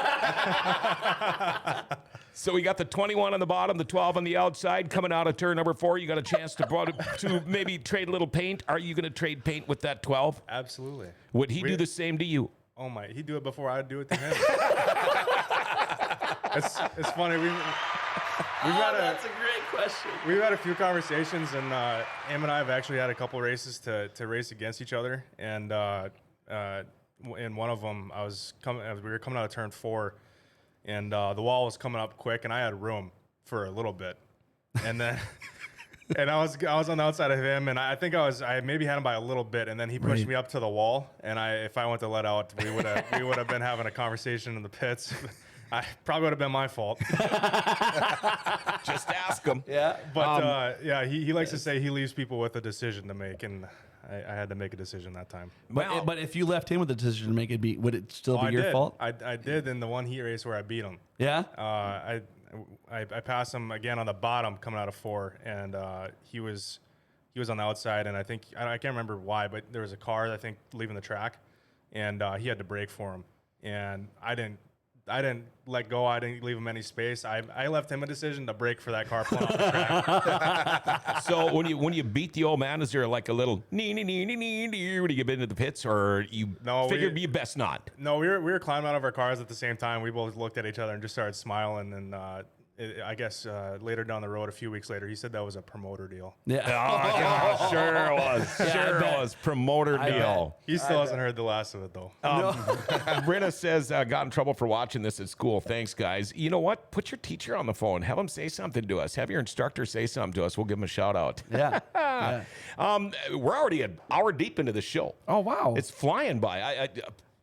So we got the 21 on the bottom, the 12 on the outside. Coming out of turn number 4, you got a chance to maybe trade a little paint. Are you going to trade paint with that 12? Absolutely. Would he do the same to you? Oh my, he'd do it before I'd do it to him. It's funny. That's a great question. We've had a few conversations, and Em and I have actually had a couple races to race against each other. And in one of them, we were coming out of turn 4, and the wall was coming up quick, and I had room for a little bit, and then. And I was on the outside of him, and I think I maybe had him by a little bit, and then he pushed me up to the wall, and if I went to let out, we would have been having a conversation in the pits. I probably would have been my fault. Just ask him. Yeah. But he likes to say he leaves people with a decision to make, and I had to make a decision that time. But if you left him with the decision to make, would it still be your fault? I did in the one heat race where I beat him. Yeah. I passed him again on the bottom coming out of 4, and he was on the outside, and I can't remember why, but there was a car I think leaving the track, and he had to brake for him, and I didn't let go. I didn't leave him any space. I left him a decision to brake for that car pulling off the track. So when you beat the old man, is there like a little when you get into the pits, or you figured you best not? No, we were climbing out of our cars at the same time. We both looked at each other and just started smiling, and I guess later down the road, a few weeks later, he said that was a promoter deal. Yeah. Oh, sure it was. Sure it was. Promoter deal. He still hasn't heard the last of it, though. Brenna says, got in trouble for watching this at school. Thanks, guys. You know what? Put your teacher on the phone. Have him say something to us. Have your instructor say something to us. We'll give him a shout out. Yeah. Yeah. We're already an hour deep into the show. Oh, wow. It's flying by.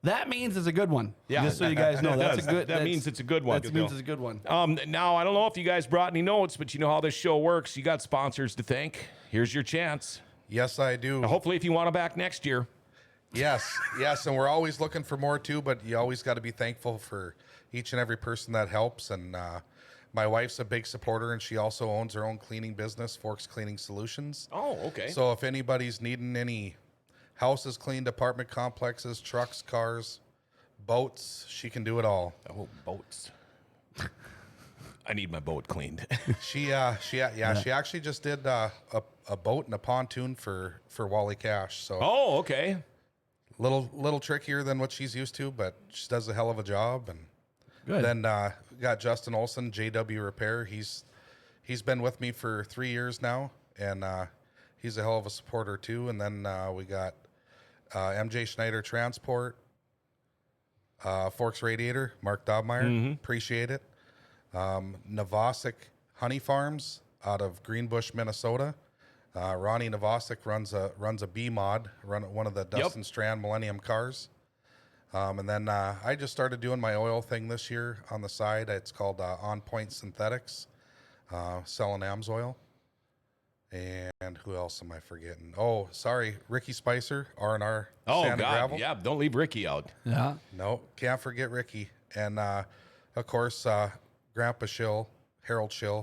That means it's a good one. Yeah. Just so you guys know, that's a good. That means it's a good one. That means it's a good one. Now, I don't know if you guys brought any notes, but you know how this show works. You got sponsors to thank. Here's your chance. Yes, I do. Hopefully, if you want them back next year. Yes, and we're always looking for more too, but you always got to be thankful for each and every person that helps. And my wife's a big supporter, and she also owns her own cleaning business, Forks Cleaning Solutions. Oh, okay. So if anybody's needing any houses cleaned, apartment complexes, trucks, cars, boats, she can do it all. Oh, boats. I need my boat cleaned. She actually just did a boat and a pontoon for Wally Cash. So Oh, okay. little trickier than what she's used to, but she does a hell of a job. And Good. then got Justin Olson, JW Repair. He's been with me for 3 years now, and he's a hell of a supporter too. And then we got MJ Schneider Transport, Forks Radiator, Mark Dobmeyer. Appreciate it. Navasic Honey Farms out of Greenbush, Minnesota. Ronnie Navasic runs a B mod, one of the Dustin Strand Millennium cars. And then I just started doing my oil thing this year on the side. It's called On Point Synthetics, selling AMS oil. And who else am I forgetting? Oh, sorry, Ricky Spicer, R&R Oh, Sand and God. Gravel. Yeah, don't leave Ricky out. Yeah. No, can't forget Ricky. And of course, Grandpa Schill, Harold Schill,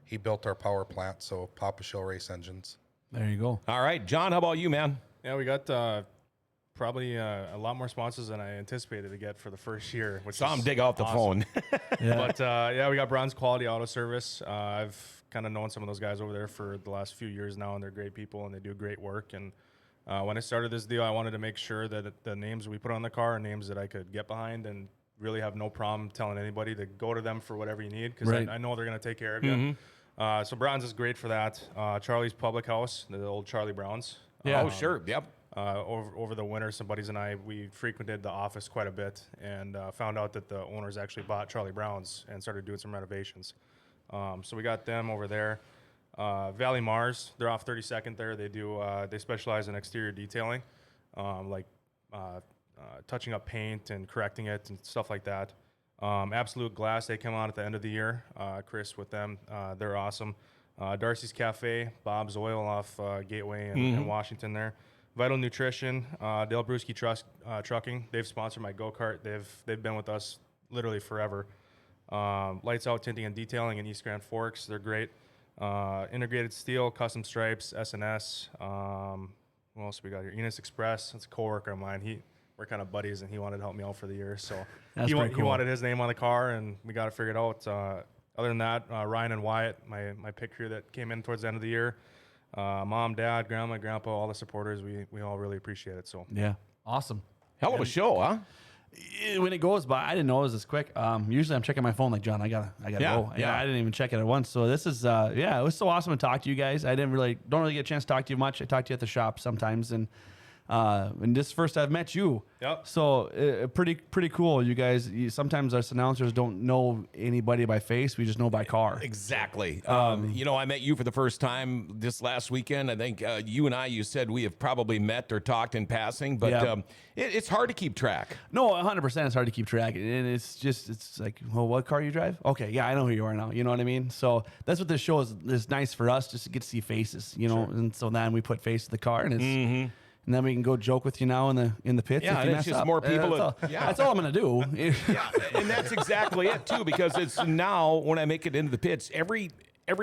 he built our power plant, so Papa Schill race engines. There you go. All right, John, how about you, man? Yeah, we got probably a lot more sponsors than I anticipated to get for the first year. Which Saw him is dig off the awesome. phone. But yeah, we got Bronze Quality Auto Service. I've kind of known some of those guys over there for the last few years now, and they're great people and they do great work. And when I started this deal, I wanted to make sure that the names we put on the car are names that I could get behind and really have no problem telling anybody to go to them for whatever you need, because Right. I know they're going to take care of you. So Bronze is great for that. Charlie's Public House, the old Charlie Brown's. Yeah. Oh, sure. Yep. Over the winter, some buddies and I, we frequented the office quite a bit and found out that the owners actually bought Charlie Brown's and started doing some renovations. So we got them over there. Valley Mars, they're off 32nd there. They do they specialize in exterior detailing, like touching up paint and correcting it and stuff like that. Absolute Glass, they come on at the end of the year. Chris with them, they're awesome. Darcy's Cafe, Bob's Oil off Gateway and Washington there. Vital Nutrition, Dale Brewski Trucking. They've sponsored my go-kart. They've been with us literally forever. Lights Out Tinting and Detailing in East Grand Forks. They're great. Integrated Steel, Custom Stripes, S&S. What else we got here? Enos Express. That's a coworker of mine. We're kind of buddies, and he wanted to help me out for the year. So That's he pretty cool. wanted his name on the car, and we got it figured out. Other than that, Ryan and Wyatt, my pick crew that came in towards the end of the year. Mom, Dad, Grandma, Grandpa, all the supporters, we all really appreciate it. So Yeah. Awesome. Hell of a show, huh? When it goes by, I didn't know it was this quick. Usually I'm checking my phone like, John, I gotta Yeah, go. yeah. I didn't even check it at once. So this is, it was so awesome to talk to you guys. I don't really get a chance to talk to you much. I talk to you at the shop sometimes, and this first I've met you. Yep. So pretty cool. You guys, sometimes us announcers don't know anybody by face. We just know by car. Exactly. I met you for the first time this last weekend. I think you and you said we have probably met or talked in passing, but Yeah. it's hard to keep track. No, 100%. It's hard to keep track, and it's like, well, what car you drive? Okay, yeah, I know who you are now. You know what I mean? So that's what this show is nice for us, just to get to see faces, and so then we put face to the car, and it's. And then we can go joke with you now in the pits. Yeah, if you and mess it's just up. more people That's all I'm gonna do. Yeah, and that's exactly it too, because it's now when I make it into the pits every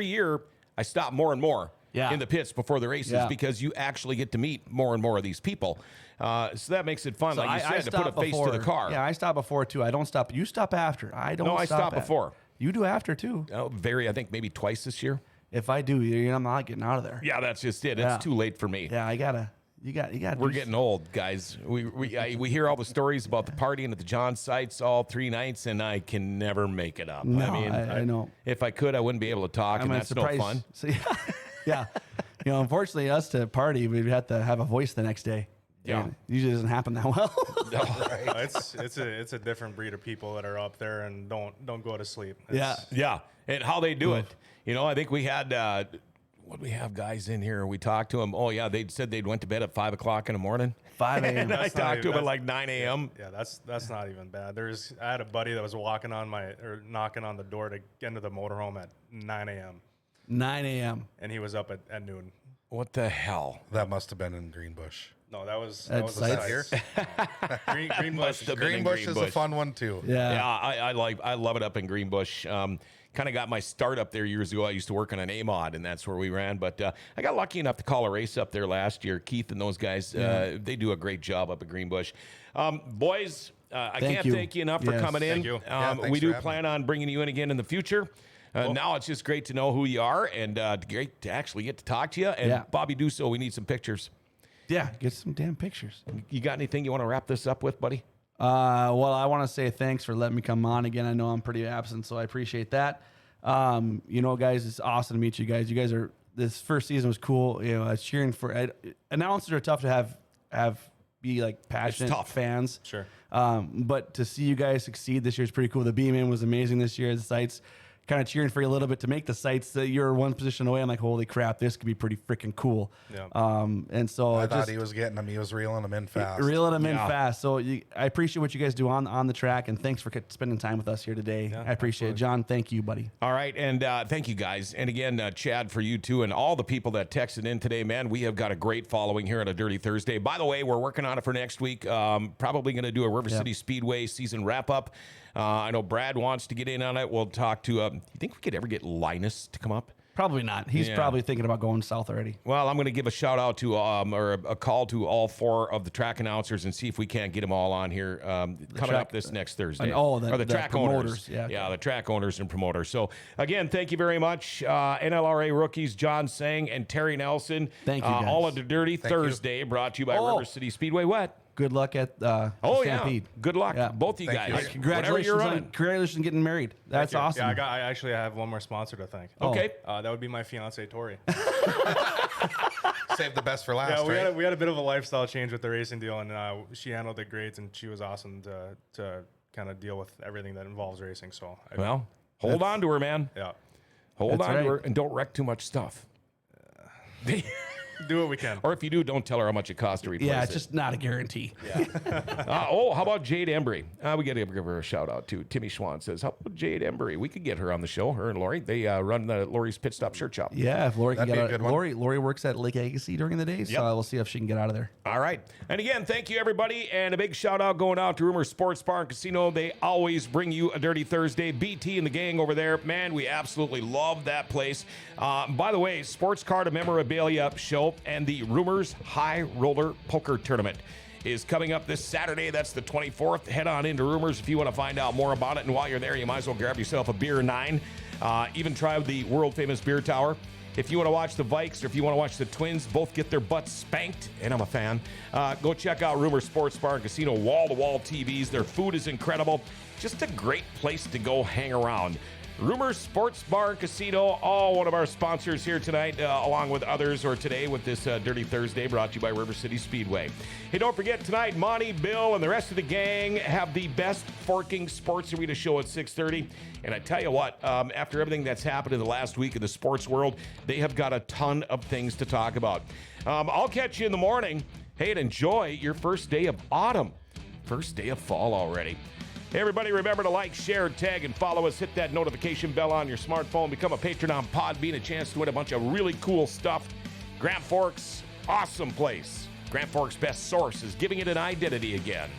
year, I stop more and more Yeah. in the pits before the races Yeah. because you actually get to meet more and more of these people. So that makes it fun, So like you said, to put a stop face to the car. Yeah, I stop before too. I don't stop. You stop after. I don't. No, I stop after. before. You do after too. I think maybe twice this year. If I do, I'm not getting out of there. Yeah, that's just it. Yeah. It's too late for me. Yeah, I gotta. You got. We're getting old, guys. We hear all the stories about the partying at the John sites all 3 nights, and I can never make it up. No, I mean, I know. If I could, I wouldn't be able to talk, and that's no fun. So, yeah. Unfortunately, us to party, we'd have to have a voice the next day. Yeah. And it usually doesn't happen that well. It's a different breed of people that are up there and don't go to sleep. Yeah. And how they do it. I think we had what do we have guys in here? We talked to them. Oh yeah, they said they'd went to bed at 5 o'clock in the morning. 5 a.m. I talked to them at like 9 a.m. Yeah, that's not even bad. I had a buddy that was knocking on the door to get into the motorhome at 9 a.m. 9 a.m. and he was up at noon. What the hell? That must have been in Greenbush. No, that was Sites? Here? Greenbush. Greenbush is a fun one too. Yeah. I love it up in Greenbush. Kind of got my start up there years ago. I used to work on an A-mod, and that's where we ran. But I got lucky enough to call a race up there last year. Keith and those guys, they do a great job up at Greenbush. Boys, I can't thank you enough for coming in. Thank you. We do plan on bringing you in again in the future. Now it's just great to know who you are, and great to actually get to talk to you. And Bobby, do so. We need some pictures. Yeah, get some damn pictures. You got anything you want to wrap this up with, buddy? Well, I want to say thanks for letting me come on again. I know I'm pretty absent, so I appreciate that. Guys, it's awesome to meet you guys. You guys this first season was cool. Cheering for announcers are tough to be like passionate fans. Sure. But to see you guys succeed this year is pretty cool. The B-Man was amazing this year. The sites kind of cheering for you a little bit to make the sites that you're one position away. I'm like, holy crap, this could be pretty freaking cool. Yeah. And so I thought he was getting them. He was reeling them in fast. So I appreciate what you guys do on the track, and thanks for spending time with us here today. I appreciate it. John, thank you, buddy. All right, and thank you, guys. And again, Chad, for you too, and all the people that texted in today, man, we have got a great following here on a Dirty Thursday. By the way, we're working on it for next week. Probably going to do a River City Speedway season wrap-up. I know Brad wants to get in on it. We'll talk to, you think we could ever get Linus to come up? Probably not. He's probably thinking about going south already. Well, I'm going to give a shout out to, or a call to all 4 of the track announcers and see if we can't get them all on here coming up this next Thursday. Or the track promoters. owners. Yeah, the track owners and promoters. So, again, thank you very much. NLRA rookies John Seng and Terry Nelson. Thank you, guys. All of the Dirty Thursday brought to you by River City Speedway. What? Good luck at Stampede. Good luck, both of you Thank guys. you. Congratulations on getting married. That's awesome. Yeah, I actually have one more sponsor to thank. Okay. That would be my fiance Tori. Save the best for last. Yeah, we had a bit of a lifestyle change with the racing deal, and she handled it great, and she was awesome to kind of deal with everything that involves racing. So hold on to her, man. Yeah, hold on to her, and don't wreck too much stuff. Do what we can. Or if you do, don't tell her how much it costs to replace it. It's just not a guarantee. How about Jade Embry? We got to give her a shout out too. Timmy Schwann says, how about Jade Embry? We could get her on the show, her and Lori. They run the Lori's Pit Stop Shirt Shop. Yeah, if Lori can That'd get be a out. good one. Lori works at Lake Agassiz during the day, so we'll see if she can get out of there. All right. And again, thank you, everybody. And a big shout out going out to Rumor Sports Bar and Casino. They always bring you a Dirty Thursday. BT and the gang over there, man, we absolutely love that place. By the way, Sports Card Memorabilia Show and the Rumors High Roller Poker Tournament is coming up this Saturday. That's the 24th. Head on into Rumors if you want to find out more about it. And while you're there, you might as well grab yourself a beer 9. Even try the world-famous beer tower. If you want to watch the Vikes or if you want to watch the Twins both get their butts spanked, and I'm a fan, go check out Rumor Sports Bar and Casino, wall-to-wall TVs. Their food is incredible. Just a great place to go hang around. Rumor Sports Bar and Casino, all one of our sponsors here tonight, along with others, or today with this Dirty Thursday brought to you by River City Speedway. Hey, don't forget tonight, Monty, Bill, and the rest of the gang have the best forking sports arena show at 6:30. And I tell you what, after everything that's happened in the last week in the sports world, they have got a ton of things to talk about. I'll catch you in the morning. Hey, and enjoy your first day of autumn. First day of fall already. Hey, everybody, remember to like, share, tag, and follow us. Hit that notification bell on your smartphone. Become a patron on Podbean. A chance to win a bunch of really cool stuff. Grand Forks, awesome place. Grand Forks' best source is giving it an identity again.